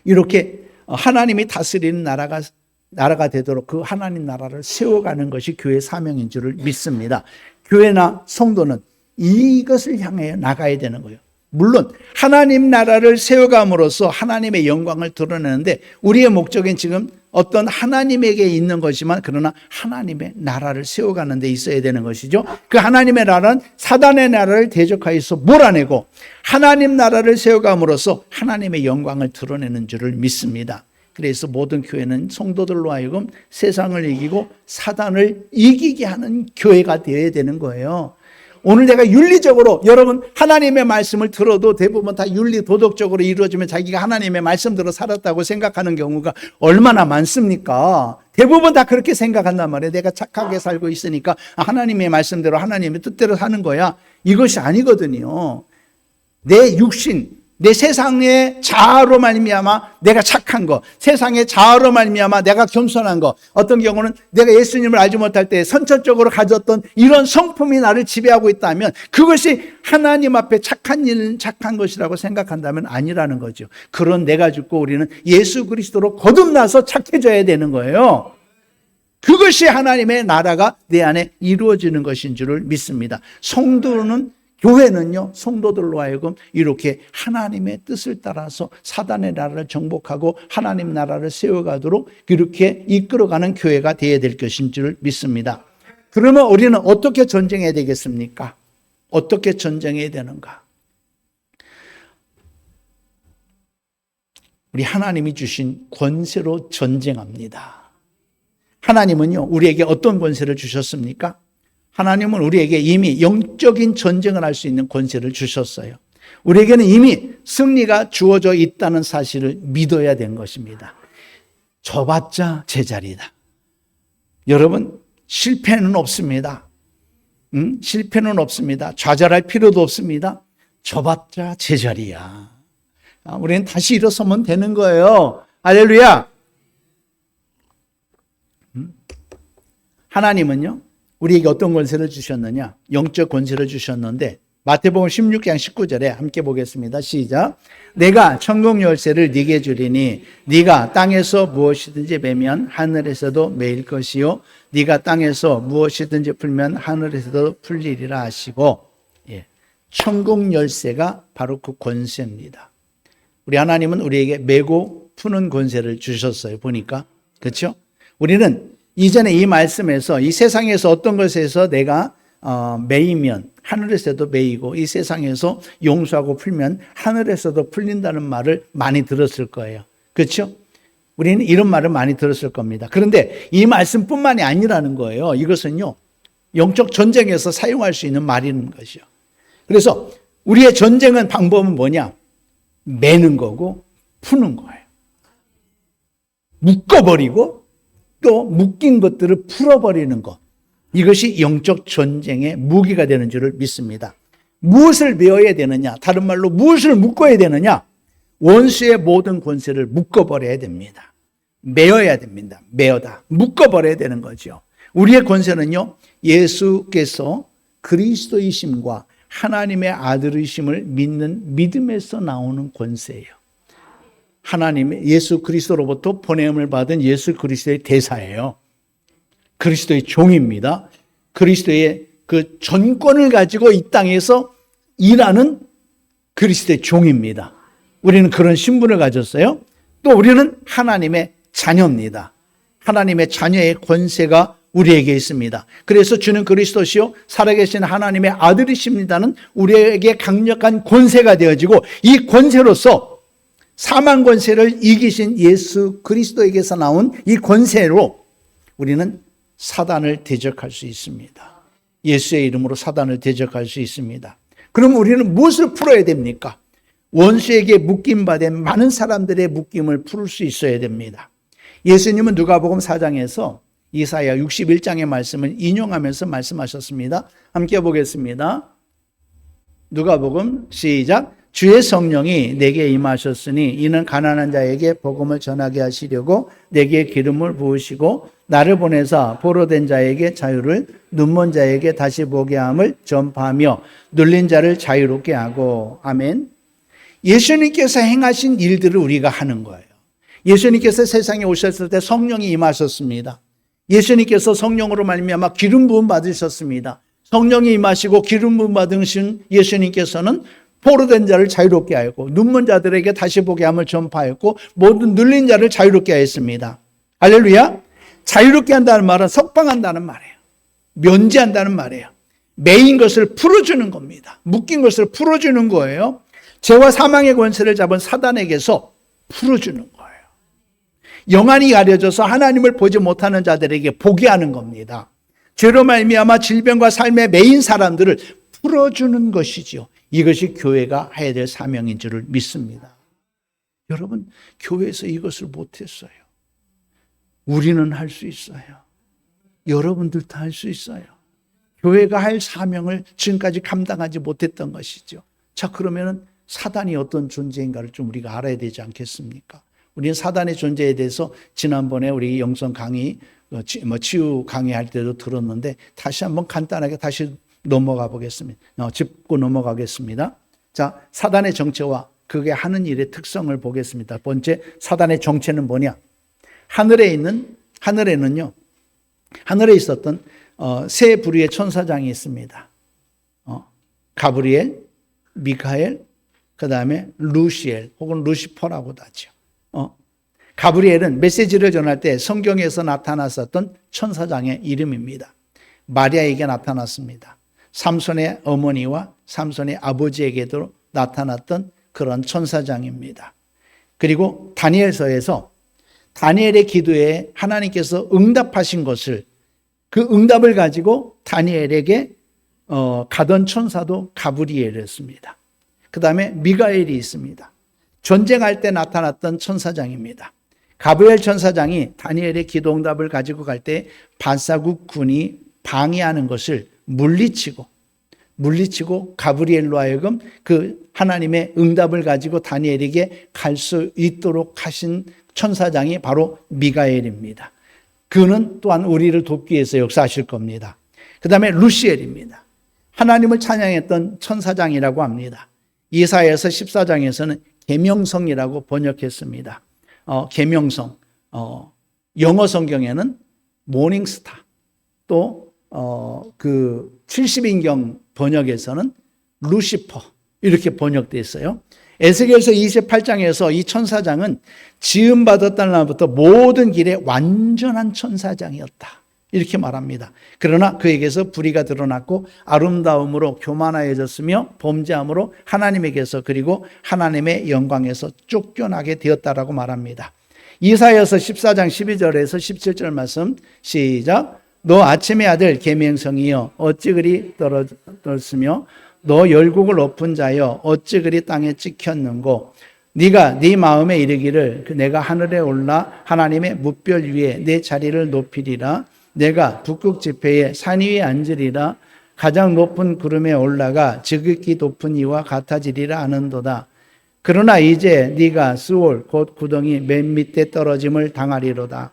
이렇게 하나님이 다스리는 나라가 되도록 그 하나님 나라를 세워가는 것이 교회 사명인 줄을 믿습니다. 교회나 성도는 이것을 향해 나가야 되는 거예요. 물론 하나님 나라를 세워감으로써 하나님의 영광을 드러내는데 우리의 목적은 지금 어떤 하나님에게 있는 것이지만 그러나 하나님의 나라를 세워가는 데 있어야 되는 것이죠. 그 하나님의 나라는 사단의 나라를 대적하여서 몰아내고 하나님 나라를 세워감으로써 하나님의 영광을 드러내는 줄을 믿습니다. 그래서 모든 교회는 성도들로 하여금 세상을 이기고 사단을 이기게 하는 교회가 되어야 되는 거예요. 오늘 내가 윤리적으로 여러분 하나님의 말씀을 들어도 대부분 다 윤리 도덕적으로 이루어지면 자기가 하나님의 말씀대로 살았다고 생각하는 경우가 얼마나 많습니까? 대부분 다 그렇게 생각한단 말이에요. 내가 착하게 살고 있으니까 하나님의 말씀대로 하나님의 뜻대로 사는 거야. 이것이 아니거든요. 내 육신, 내 세상의 자아로 말미암아 내가 착한 거, 세상의 자아로 말미암아 내가 겸손한 거, 어떤 경우는 내가 예수님을 알지 못할 때 선천적으로 가졌던 이런 성품이 나를 지배하고 있다면 그것이 하나님 앞에 착한 일은 착한 것이라고 생각한다면 아니라는 거죠. 그런 내가 죽고 우리는 예수 그리스도로 거듭나서 착해져야 되는 거예요. 그것이 하나님의 나라가 내 안에 이루어지는 것인 줄을 믿습니다. 교회는요, 성도들로 하여금 이렇게 하나님의 뜻을 따라서 사단의 나라를 정복하고 하나님 나라를 세워가도록 이렇게 이끌어가는 교회가 되어야 될 것인 줄 믿습니다. 그러면 우리는 어떻게 전쟁해야 되겠습니까? 어떻게 전쟁해야 되는가? 우리 하나님이 주신 권세로 전쟁합니다. 하나님은요, 우리에게 어떤 권세를 주셨습니까? 하나님은 우리에게 이미 영적인 전쟁을 할 수 있는 권세를 주셨어요. 우리에게는 이미 승리가 주어져 있다는 사실을 믿어야 되는 것입니다. 져봤자 제자리다. 여러분, 실패는 없습니다. 실패는 없습니다. 좌절할 필요도 없습니다. 져봤자 제자리야. 우리는 다시 일어서면 되는 거예요. 할렐루야. 하나님은요, 우리에게 어떤 권세를 주셨느냐? 영적 권세를 주셨는데 마태복음 16장 19절에 함께 보겠습니다. 시작. 내가 천국 열쇠를 네게 주리니 네가 땅에서 무엇이든지 매면 하늘에서도 매일 것이요 네가 땅에서 무엇이든지 풀면 하늘에서도 풀리리라 하시고, 천국 열쇠가 바로 그 권세입니다. 우리 하나님은 우리에게 메고 푸는 권세를 주셨어요. 보니까. 그렇죠? 우리는 이전에 이 말씀에서 이 세상에서 어떤 것에서 내가 매이면 하늘에서도 매이고 이 세상에서 용서하고 풀면 하늘에서도 풀린다는 말을 많이 들었을 거예요. 그렇죠? 우리는 이런 말을 많이 들었을 겁니다. 그런데 이 말씀뿐만이 아니라는 거예요. 이것은요, 영적 전쟁에서 사용할 수 있는 말이라는 것이요. 그래서 우리의 전쟁은 방법은 뭐냐? 매는 거고 푸는 거예요. 묶어버리고 또 묶인 것들을 풀어버리는 것. 이것이 영적 전쟁의 무기가 되는 줄을 믿습니다. 무엇을 메어야 되느냐? 다른 말로 무엇을 묶어야 되느냐? 원수의 모든 권세를 묶어버려야 됩니다. 메어야 됩니다. 메어다. 묶어버려야 되는 거죠. 우리의 권세는요, 예수께서 그리스도이심과 하나님의 아들이심을 믿는 믿음에서 나오는 권세예요. 하나님의 예수 그리스도로부터 보냄을 받은 예수 그리스도의 대사예요. 그리스도의 종입니다. 그리스도의 그 전권을 가지고 이 땅에서 일하는 그리스도의 종입니다. 우리는 그런 신분을 가졌어요. 또 우리는 하나님의 자녀입니다. 하나님의 자녀의 권세가 우리에게 있습니다. 그래서 주는 그리스도시요 살아계신 하나님의 아들이십니다는 우리에게 강력한 권세가 되어지고, 이 권세로서 사망 권세를 이기신 예수 그리스도에게서 나온 이 권세로 우리는 사단을 대적할 수 있습니다. 예수의 이름으로 사단을 대적할 수 있습니다. 그럼 우리는 무엇을 풀어야 됩니까? 원수에게 묶임받은 많은 사람들의 묶임을 풀 수 있어야 됩니다. 예수님은 누가복음 4장에서 이사야 61장의 말씀을 인용하면서 말씀하셨습니다. 함께 보겠습니다. 누가복음 시작. 주의 성령이 내게 임하셨으니 이는 가난한 자에게 복음을 전하게 하시려고 내게 기름을 부으시고 나를 보내사 포로된 자에게 자유를, 눈먼 자에게 다시 보게 함을 전파하며 눌린 자를 자유롭게 하고. 아멘. 예수님께서 행하신 일들을 우리가 하는 거예요. 예수님께서 세상에 오셨을 때 성령이 임하셨습니다. 예수님께서 성령으로 말미암아 기름 부음 받으셨습니다. 성령이 임하시고 기름 부음 받으신 예수님께서는 포로된 자를 자유롭게 하였고 눈먼 자들에게 다시 보게 함을 전파하였고 모든 눌린 자를 자유롭게 하였습니다. 할렐루야. 자유롭게 한다는 말은 석방한다는 말이에요. 면제한다는 말이에요. 매인 것을 풀어주는 겁니다. 묶인 것을 풀어주는 거예요. 죄와 사망의 권세를 잡은 사단에게서 풀어주는 거예요. 영안이 가려져서 하나님을 보지 못하는 자들에게 보게 하는 겁니다. 죄로 말미암아 질병과 삶에 매인 사람들을 풀어주는 것이죠. 이것이 교회가 해야 될 사명인 줄을 믿습니다. 여러분, 교회에서 이것을 못했어요. 우리는 할 수 있어요. 여러분들도 할 수 있어요. 교회가 할 사명을 지금까지 감당하지 못했던 것이죠. 자, 그러면은 사단이 어떤 존재인가를 좀 우리가 알아야 되지 않겠습니까? 우리는 사단의 존재에 대해서 지난번에 우리 영성 강의, 치유 강의할 때도 들었는데 다시 한번 간단하게 다시 넘어가 보겠습니다. 짚고 넘어가겠습니다. 자, 사단의 정체와 그게 하는 일의 특성을 보겠습니다. 번째, 사단의 정체는 뭐냐? 하늘에는요, 하늘에 있었던 세 부류의 천사장이 있습니다. 가브리엘, 미카엘, 그 다음에 루시엘 혹은 루시퍼라고도 하죠. 가브리엘은 메시지를 전할 때 성경에서 나타났었던 천사장의 이름입니다. 마리아에게 나타났습니다. 삼손의 어머니와 삼손의 아버지에게도 나타났던 그런 천사장입니다. 그리고 다니엘서에서 다니엘의 기도에 하나님께서 응답하신 것을, 그 응답을 가지고 다니엘에게 가던 천사도 가브리엘이었습니다. 그 다음에 미가엘이 있습니다. 전쟁할 때 나타났던 천사장입니다. 가브리엘 천사장이 다니엘의 기도 응답을 가지고 갈 때 반사국 군이 방해하는 것을 물리치고 가브리엘로 하여금 그 하나님의 응답을 가지고 다니엘에게 갈 수 있도록 하신 천사장이 바로 미가엘입니다. 그는 또한 우리를 돕기 위해서 역사하실 겁니다. 그 다음에 루시엘입니다. 하나님을 찬양했던 천사장이라고 합니다. 이사야서 14장에서는 계명성이라고 번역했습니다. 계명성, 영어 성경에는 모닝스타, 또 그 70인경 번역에서는 루시퍼 이렇게 번역되어 있어요. 에스겔서 28장에서 이 천사장은 지음받았다는 날부터 모든 길에 완전한 천사장이었다 이렇게 말합니다. 그러나 그에게서 불의가 드러났고 아름다움으로 교만하여졌으며 범죄함으로 하나님에게서 그리고 하나님의 영광에서 쫓겨나게 되었다라고 말합니다. 이사야서 14장 12절에서 17절 말씀 시작. 너 아침의 아들 계명성이여 어찌 그리 떨었으며 너 열국을 엎은 자여 어찌 그리 땅에 찍혔는고 네가 네 마음에 이르기를 내가 하늘에 올라 하나님의 뭇별 위에 내 자리를 높이리라. 내가 북극 지폐에 산 위에 앉으리라. 가장 높은 구름에 올라가 지극히 높은 이와 같아지리라 하는도다. 그러나 이제 네가 스올 곧 구덩이 맨 밑에 떨어짐을 당하리로다.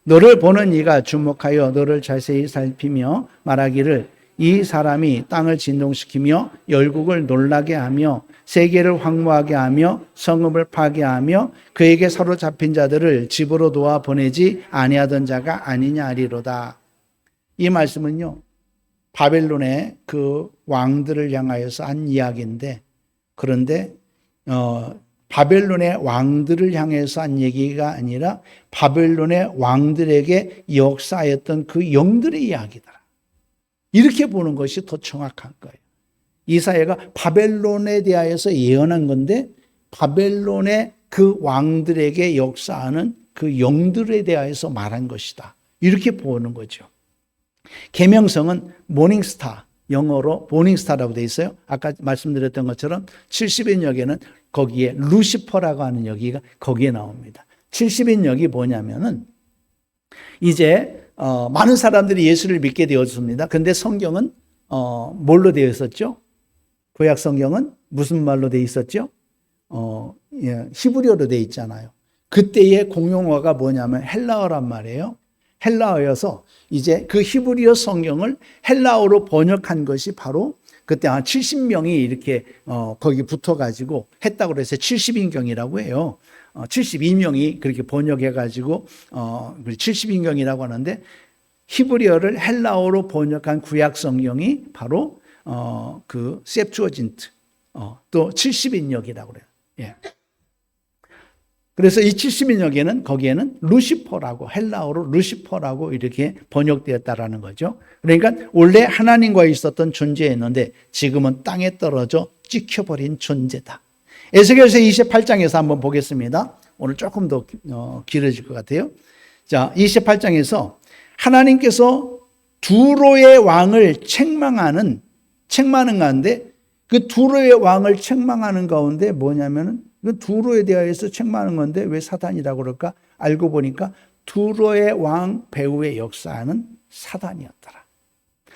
너를 보는 이가 주목하여 너를 자세히 살피며 말하기를 이 사람이 땅을 진동시키며 열국을 놀라게 하며 세계를 황무하게 하며 성읍을 파괴하며 그에게 사로잡힌 자들을 집으로 놓아 보내지 아니하던 자가 아니냐 하리로다. 이 말씀은요, 바벨론의 그 왕들을 향하여서 한 이야기인데, 그런데 바벨론의 왕들을 향해서 한 얘기가 아니라 바벨론의 왕들에게 역사하였던 그 영들의 이야기다. 이렇게 보는 것이 더 정확한 거예요. 이사야가 바벨론에 대하여서 예언한 건데 바벨론의 그 왕들에게 역사하는 그 영들에 대하여서 말한 것이다. 이렇게 보는 거죠. 계명성은 모닝스타, 영어로 모닝스타라고 되어 있어요. 아까 말씀드렸던 것처럼 70인역에는 거기에 루시퍼라고 하는 여기가 거기에 나옵니다. 70인역이 뭐냐면은 이제 많은 사람들이 예수를 믿게 되었습니다. 그런데 성경은 뭘로 되어 있었죠? 구약 성경은 무슨 말로 되어 있었죠? 히브리어로 되어 있잖아요. 그때의 공용어가 뭐냐면 헬라어란 말이에요. 헬라어여서 이제 그 히브리어 성경을 헬라어로 번역한 것이 바로 그때 한 70명이 이렇게 거기 붙어가지고 했다고 그래서 70인경이라고 해요. 72명이 그렇게 번역해가지고 70인경이라고 하는데 히브리어를 헬라어로 번역한 구약 성경이 바로 그 셉투어진트 또 70인역이라고 그래요. 예. 그래서 이 70인역에는 거기에는 루시퍼라고 헬라어로 루시퍼라고 이렇게 번역되었다라는 거죠. 그러니까 원래 하나님과 있었던 존재였는데 지금은 땅에 떨어져 찍혀버린 존재다. 에스겔서 28장에서 한번 보겠습니다. 오늘 조금 더 길어질 것 같아요. 자, 28장에서 하나님께서 두로의 왕을 책망하는 가운데 그 두로의 왕을 책망하는 가운데 뭐냐면은 그 두로에 대하여서 책망하는 건데 왜 사단이라고 그럴까? 알고 보니까 두로의 왕 배후의 역사는 사단이었더라.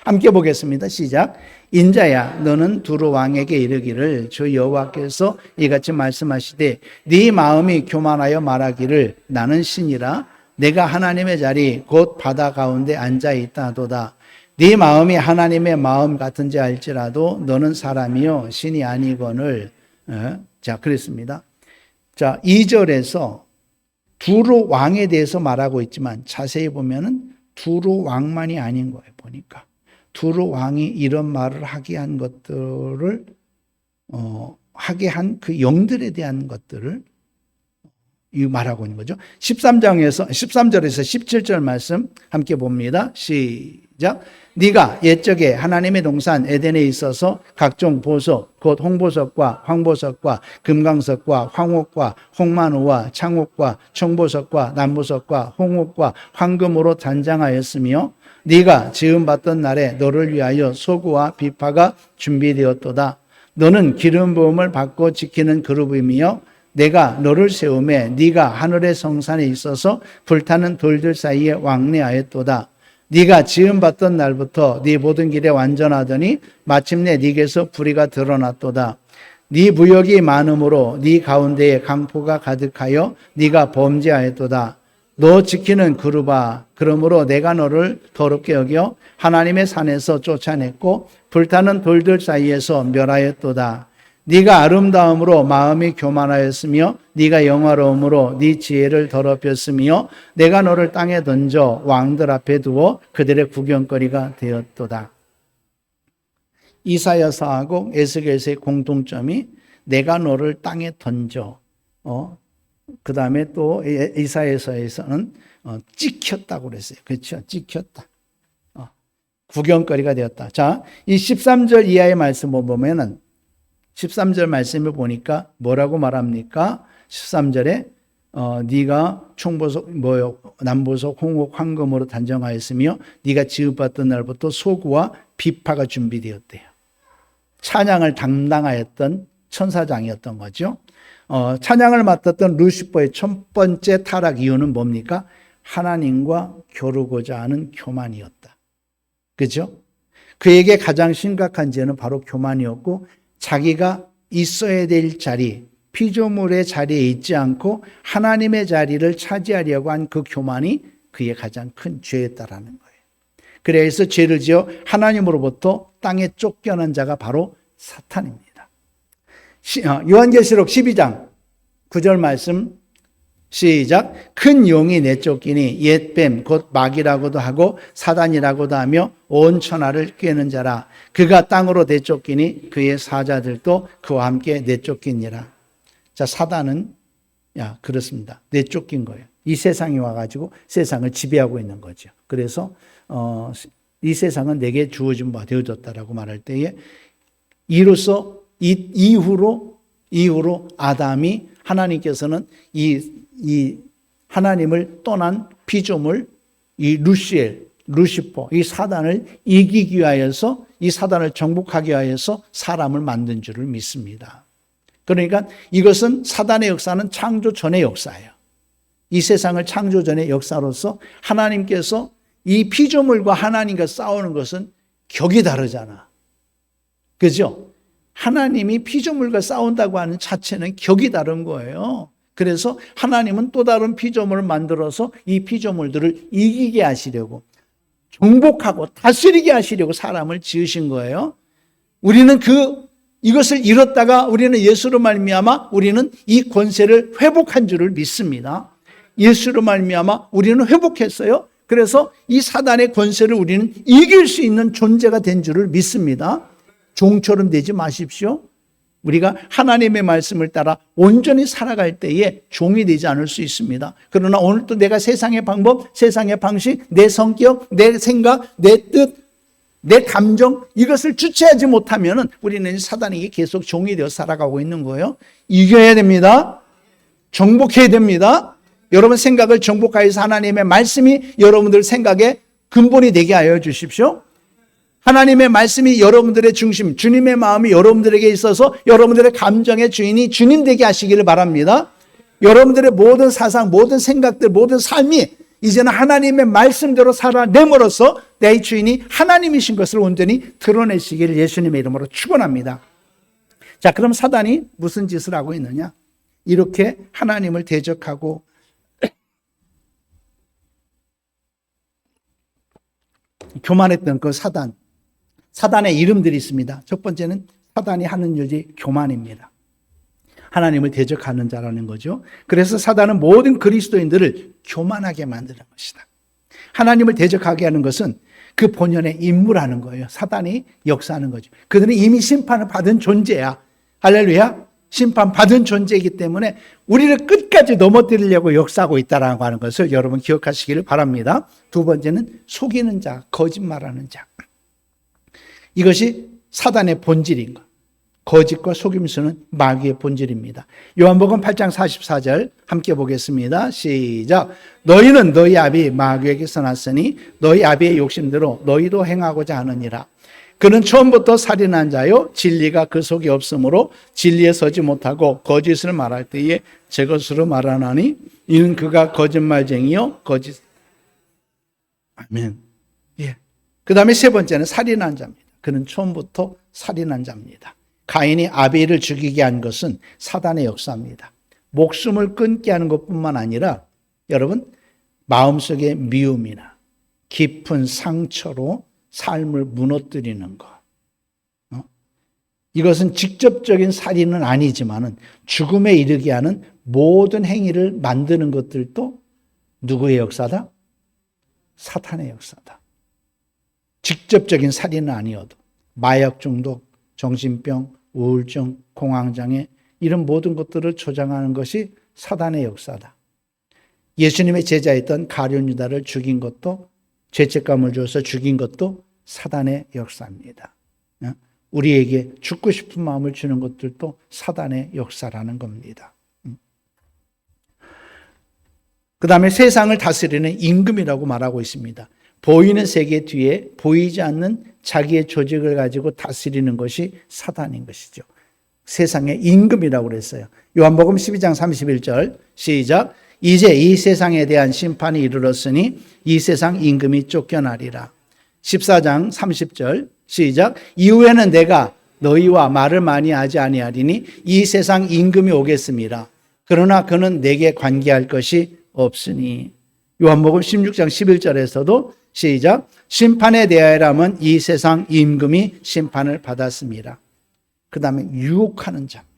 함께 보겠습니다. 시작. 인자야 너는 두로 왕에게 이르기를 주 여호와께서 이같이 말씀하시되 네 마음이 교만하여 말하기를 나는 신이라 내가 하나님의 자리 곧 바다 가운데 앉아 있다 하도다. 네 마음이 하나님의 마음 같은지 알지라도 너는 사람이요 신이 아니거늘. 자, 그랬습니다. 자, 2절에서 두로 왕에 대해서 말하고 있지만 자세히 보면은 두루 왕만이 아닌 거예요. 보니까 두루 왕이 이런 말을 하게 한 것들을 하게 한 그 영들에 대한 것들을 이 말하고 있는 거죠. 13절에서 17절 말씀 함께 봅니다. 시작. 네가 옛적에 하나님의 동산 에덴에 있어서 각종 보석 곧 홍보석과 황보석과 금강석과 황옥과 홍만호와 창옥과 청보석과 남보석과 홍옥과 황금으로 단장하였으며 네가 지음 받던 날에 너를 위하여 소구와 비파가 준비되었도다. 너는 기름 부음을 받고 지키는 그룹이며 내가 너를 세우매 네가 하늘의 성산에 있어서 불타는 돌들 사이에 왕래하였도다. 네가 지음 받던 날부터 네 모든 길에 완전하더니 마침내 네게서 불의가 드러났도다. 네 무역이 많음으로 네 가운데에 강포가 가득하여 네가 범죄하였도다. 너 지키는 그룹아, 그러므로 내가 너를 더럽게 여겨 하나님의 산에서 쫓아냈고 불타는 돌들 사이에서 멸하였도다. 네가 아름다움으로 마음이 교만하였으며 네가 영화로움으로 네 지혜를 더럽혔으며 내가 너를 땅에 던져 왕들 앞에 두어 그들의 구경거리가 되었도다. 이사야서하고 에스겔서의 공통점이 내가 너를 땅에 던져 그 다음에 또 이사야서에서는 찍혔다고 그랬어요. 그렇죠? 찍혔다. 구경거리가 되었다. 자, 이 13절 이하의 말씀을 보면은 13절 말씀을 보니까 뭐라고 말합니까? 13절에 네가 총보석 남보석 홍옥 황금으로 단정하였으며 네가 지읍받던 날부터 소구와 비파가 준비되었대요. 찬양을 담당하였던 천사장이었던 거죠. 찬양을 맡았던 루시퍼의 첫 번째 타락 이유는 뭡니까? 하나님과 겨루고자 하는 교만이었다. 그죠? 그에게 가장 심각한 죄는 바로 교만이었고 자기가 있어야 될 자리, 피조물의 자리에 있지 않고 하나님의 자리를 차지하려고 한 그 교만이 그의 가장 큰 죄였다라는 거예요. 그래서 죄를 지어 하나님으로부터 땅에 쫓겨난 자가 바로 사탄입니다. 요한계시록 12장 9절 말씀 시작. 큰 용이 내쫓기니 옛뱀 곧 마귀라고도 하고 사단이라고도 하며 온 천하를 꿰는 자라. 그가 땅으로 내쫓기니 그의 사자들도 그와 함께 내쫓기니라. 자, 사단은 그렇습니다. 내쫓긴 거예요. 이 세상이 와가지고 세상을 지배하고 있는 거죠. 그래서 이 세상은 내게 주어진 바 되어졌다라고 말할 때에 이로써 이후로 아담이 하나님께서는 이 하나님을 떠난 피조물, 이 루시퍼, 이 사단을 이기기 위하여서 이 사단을 정복하기 위하여서 사람을 만든 줄을 믿습니다. 그러니까 이것은 사단의 역사는 창조 전의 역사예요. 이 세상을 창조 전의 역사로서 하나님께서 이 피조물과 하나님과 싸우는 것은 격이 다르잖아. 그죠? 하나님이 피조물과 싸운다고 하는 자체는 격이 다른 거예요. 그래서 하나님은 또 다른 피조물을 만들어서 이 피조물들을 이기게 하시려고 정복하고 다스리게 하시려고 사람을 지으신 거예요. 우리는 이것을 잃었다가 우리는 예수로 말미암아 우리는 이 권세를 회복한 줄을 믿습니다. 예수로 말미암아 우리는 회복했어요. 그래서 이 사단의 권세를 우리는 이길 수 있는 존재가 된 줄을 믿습니다. 종처럼 되지 마십시오. 우리가 하나님의 말씀을 따라 온전히 살아갈 때에 종이 되지 않을 수 있습니다. 그러나 오늘도 내가 세상의 방법, 세상의 방식, 내 성격, 내 생각, 내 뜻, 내 감정 이것을 주체하지 못하면 우리는 사단에게 계속 종이 되어 살아가고 있는 거예요. 이겨야 됩니다. 정복해야 됩니다. 여러분 생각을 정복하여서 하나님의 말씀이 여러분들 생각의 근본이 되게 하여 주십시오. 하나님의 말씀이 여러분들의 중심, 주님의 마음이 여러분들에게 있어서 여러분들의 감정의 주인이 주님 되게 하시기를 바랍니다. 여러분들의 모든 사상, 모든 생각들, 모든 삶이 이제는 하나님의 말씀대로 살아냄으로써 내 주인이 하나님이신 것을 온전히 드러내시기를 예수님의 이름으로 축원합니다. 자, 그럼 사단이 무슨 짓을 하고 있느냐? 이렇게 하나님을 대적하고 교만했던 그 사단의 이름들이 있습니다. 첫 번째는 사단이 하는 일이 교만입니다. 하나님을 대적하는 자라는 거죠. 그래서 사단은 모든 그리스도인들을 교만하게 만드는 것이다. 하나님을 대적하게 하는 것은 그 본연의 임무라는 거예요. 사단이 역사하는 거죠. 그들은 이미 심판을 받은 존재야. 할렐루야. 심판받은 존재이기 때문에 우리를 끝까지 넘어뜨리려고 역사하고 있다라고 하는 것을 여러분 기억하시기를 바랍니다. 두 번째는 속이는 자, 거짓말하는 자. 이것이 사단의 본질인 것. 거짓과 속임수는 마귀의 본질입니다. 요한복음 8장 44절 함께 보겠습니다. 시작. 너희는 너희 아비 마귀에게서 났으니 너희 아비의 욕심대로 너희도 행하고자 하느니라. 그는 처음부터 살인한 자요 진리가 그 속에 없으므로 진리에 서지 못하고 거짓을 말할 때에 제 것으로 말하나니 이는 그가 거짓말쟁이요 거짓. 아멘. 예. 그 다음에 세 번째는 살인한 자입니다. 그는 처음부터 살인한 자입니다. 가인이 아벨을 죽이게 한 것은 사단의 역사입니다. 목숨을 끊게 하는 것뿐만 아니라 여러분 마음속의 미움이나 깊은 상처로 삶을 무너뜨리는 것. 이것은 직접적인 살인은 아니지만 죽음에 이르게 하는 모든 행위를 만드는 것들도 누구의 역사다? 사탄의 역사다. 직접적인 살인은 아니어도 마약 중독, 정신병, 우울증, 공황장애 이런 모든 것들을 조장하는 것이 사단의 역사다. 예수님의 제자였던 가룟 유다를 죽인 것도 죄책감을 줘서 죽인 것도 사단의 역사입니다. 우리에게 죽고 싶은 마음을 주는 것들도 사단의 역사라는 겁니다. 그 다음에 세상을 다스리는 임금이라고 말하고 있습니다. 보이는 세계 뒤에 보이지 않는 자기의 조직을 가지고 다스리는 것이 사단인 것이죠. 세상의 임금이라고 그랬어요. 요한복음 12장 31절 시작. 이제 이 세상에 대한 심판이 이르렀으니 이 세상 임금이 쫓겨나리라. 14장 30절 시작. 이후에는 내가 너희와 말을 많이 하지 아니하리니 이 세상 임금이 오겠습니다. 그러나 그는 내게 관계할 것이 없으니. 요한복음 16장 11절에서도 시작. 심판에 대하여라면 이 세상 임금이 심판을 받았습니다. 그 다음에 유혹하는 자입니다.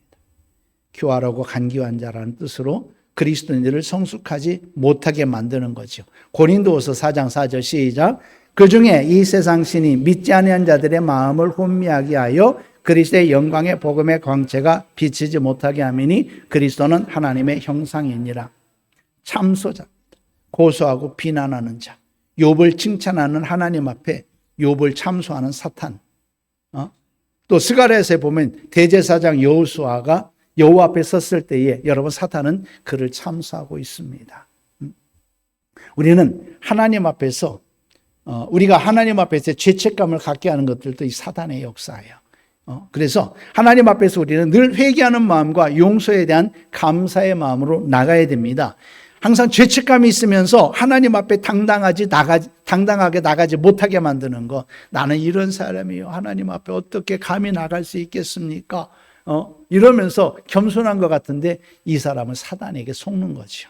교활하고 간교한 자라는 뜻으로 그리스도인들을 성숙하지 못하게 만드는 거죠. 고린도후서 4장 4절 시작. 그 중에 이 세상 신이 믿지 아니한 자들의 마음을 혼미하게 하여 그리스도의 영광의 복음의 광채가 비치지 못하게 하미니 그리스도는 하나님의 형상이니라. 참소자입니다. 고소하고 비난하는 자. 욥을 칭찬하는 하나님 앞에 욥을 참소하는 사탄. 또 스가랴서에 보면 대제사장 여호수아가 여호와 앞에 섰을 때에 여러분 사탄은 그를 참소하고 있습니다. 우리는 하나님 앞에서 우리가 하나님 앞에서 죄책감을 갖게 하는 것들도 이 사단의 역사예요. 그래서 하나님 앞에서 우리는 늘 회개하는 마음과 용서에 대한 감사의 마음으로 나가야 됩니다. 항상 죄책감이 있으면서 하나님 앞에 당당하게 나가지 못하게 만드는 것. 나는 이런 사람이에요. 하나님 앞에 어떻게 감히 나갈 수 있겠습니까? 이러면서 겸손한 것 같은데 이 사람은 사단에게 속는 거죠.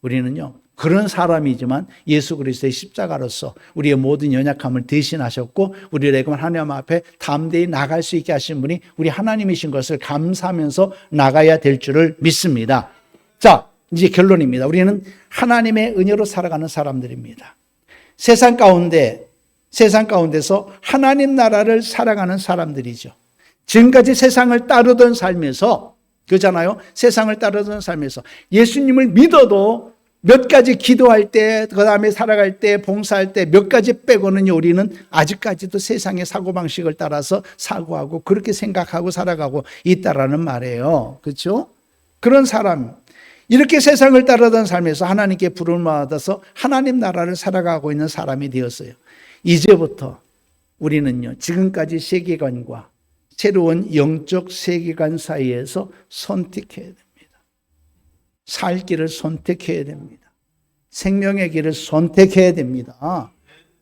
우리는요, 그런 사람이지만 예수 그리스도의 십자가로서 우리의 모든 연약함을 대신하셨고 우리를 하나님 앞에 담대히 나갈 수 있게 하신 분이 우리 하나님이신 것을 감사하면서 나가야 될 줄을 믿습니다. 자, 이제 결론입니다. 우리는 하나님의 은혜로 살아가는 사람들입니다. 세상 가운데서 하나님 나라를 살아가는 사람들이죠. 지금까지 세상을 따르던 삶에서, 그렇잖아요. 세상을 따르던 삶에서 예수님을 믿어도 몇 가지 기도할 때, 그 다음에 살아갈 때, 봉사할 때 몇 가지 빼고는 우리는 아직까지도 세상의 사고방식을 따라서 사고하고 그렇게 생각하고 살아가고 있다라는 말이에요. 그렇죠? 그런 사람, 이렇게 세상을 따르던 삶에서 하나님께 부름을 받아서 하나님 나라를 살아가고 있는 사람이 되었어요. 이제부터 우리는요, 지금까지 세계관과 새로운 영적 세계관 사이에서 선택해야 됩니다. 살 길을 선택해야 됩니다. 생명의 길을 선택해야 됩니다.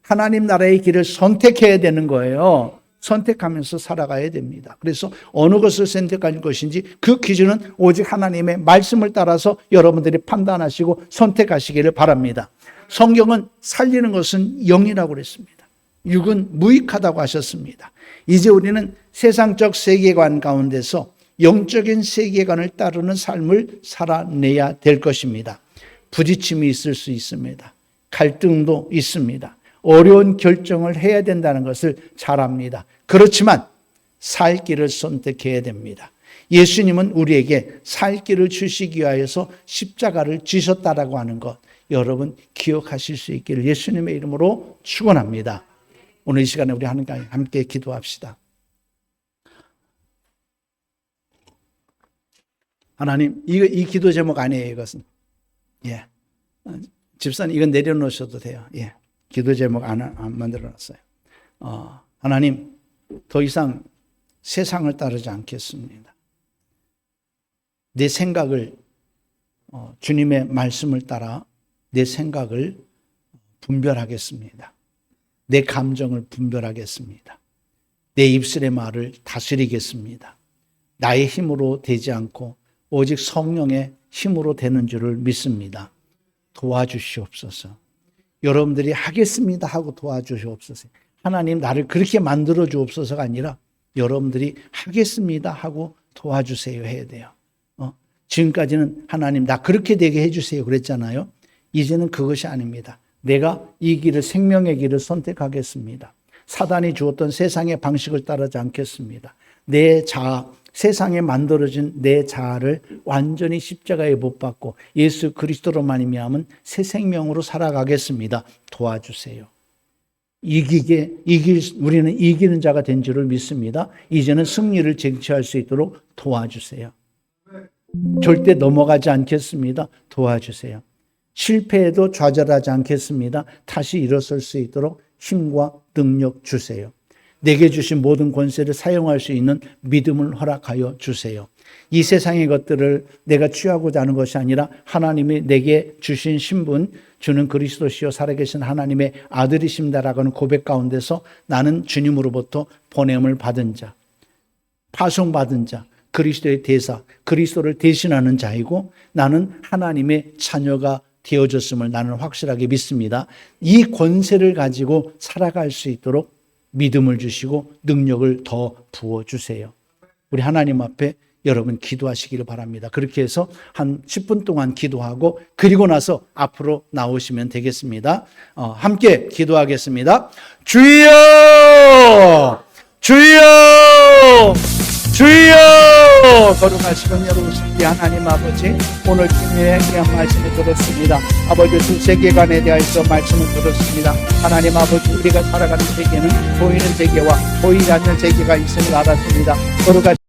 하나님 나라의 길을 선택해야 되는 거예요. 선택하면서 살아가야 됩니다. 그래서 어느 것을 선택할 것인지 그 기준은 오직 하나님의 말씀을 따라서 여러분들이 판단하시고 선택하시기를 바랍니다. 성경은 살리는 것은 영이라고 그랬습니다. 육은 무익하다고 하셨습니다. 이제 우리는 세상적 세계관 가운데서 영적인 세계관을 따르는 삶을 살아내야 될 것입니다. 부딪힘이 있을 수 있습니다. 갈등도 있습니다. 어려운 결정을 해야 된다는 것을 잘 압니다. 그렇지만 살 길을 선택해야 됩니다. 예수님은 우리에게 살 길을 주시기 위하여서 십자가를 지셨다라고 하는 것, 여러분 기억하실 수 있기를 예수님의 이름으로 축원합니다. 오늘 이 시간에 우리 하나님 함께 기도합시다. 하나님, 이 기도 제목 아니에요, 이것은. 예. 집사님, 이건 내려놓으셔도 돼요. 예. 기도 제목 안 만들어 놨어요. 하나님, 더 이상 세상을 따르지 않겠습니다. 내 생각을, 주님의 말씀을 따라 내 생각을 분별하겠습니다. 내 감정을 분별하겠습니다. 내 입술의 말을 다스리겠습니다. 나의 힘으로 되지 않고 오직 성령의 힘으로 되는 줄을 믿습니다. 도와주시옵소서. 여러분들이 하겠습니다 하고 도와주시옵소서. 하나님 나를 그렇게 만들어 주옵소서가 아니라 여러분들이 하겠습니다 하고 도와주세요 해야 돼요. 지금까지는 하나님 나 그렇게 되게 해주세요 그랬잖아요. 이제는 그것이 아닙니다. 내가 이 길을, 생명의 길을 선택하겠습니다. 사단이 주었던 세상의 방식을 따르지 않겠습니다. 내 자아, 세상에 만들어진 내 자아를 완전히 십자가에 못 박고 예수 그리스도로 말미암은 새 생명으로 살아가겠습니다. 도와주세요. 우리는 이기는 자가 된 줄을 믿습니다. 이제는 승리를 쟁취할 수 있도록 도와주세요. 절대 넘어가지 않겠습니다. 도와주세요. 실패해도 좌절하지 않겠습니다. 다시 일어설 수 있도록 힘과 능력 주세요. 내게 주신 모든 권세를 사용할 수 있는 믿음을 허락하여 주세요. 이 세상의 것들을 내가 취하고자 하는 것이 아니라 하나님이 내게 주신 신분, 주는 그리스도시요 살아계신 하나님의 아들이십니다라고 하는 고백 가운데서 나는 주님으로부터 보냄을 받은 자, 파송받은 자, 그리스도의 대사, 그리스도를 대신하는 자이고 나는 하나님의 자녀가 되어졌음을 나는 확실하게 믿습니다. 이 권세를 가지고 살아갈 수 있도록 믿음을 주시고 능력을 더 부어주세요. 우리 하나님 앞에 여러분 기도하시기를 바랍니다. 그렇게 해서 한 10분 동안 기도하고 그리고 나서 앞으로 나오시면 되겠습니다. 함께 기도하겠습니다. 주여! 주여! 주여! 거룩하시는 여러분, 하나님 아버지, 오늘 주님의 귀한 말씀을 들었습니다. 아버지, 두 세계관에 대해서 말씀을 들었습니다. 하나님 아버지, 우리가 살아가는 세계는 보이는 세계와 보이지 않는 세계가 있음을 알았습니다. 거룩하신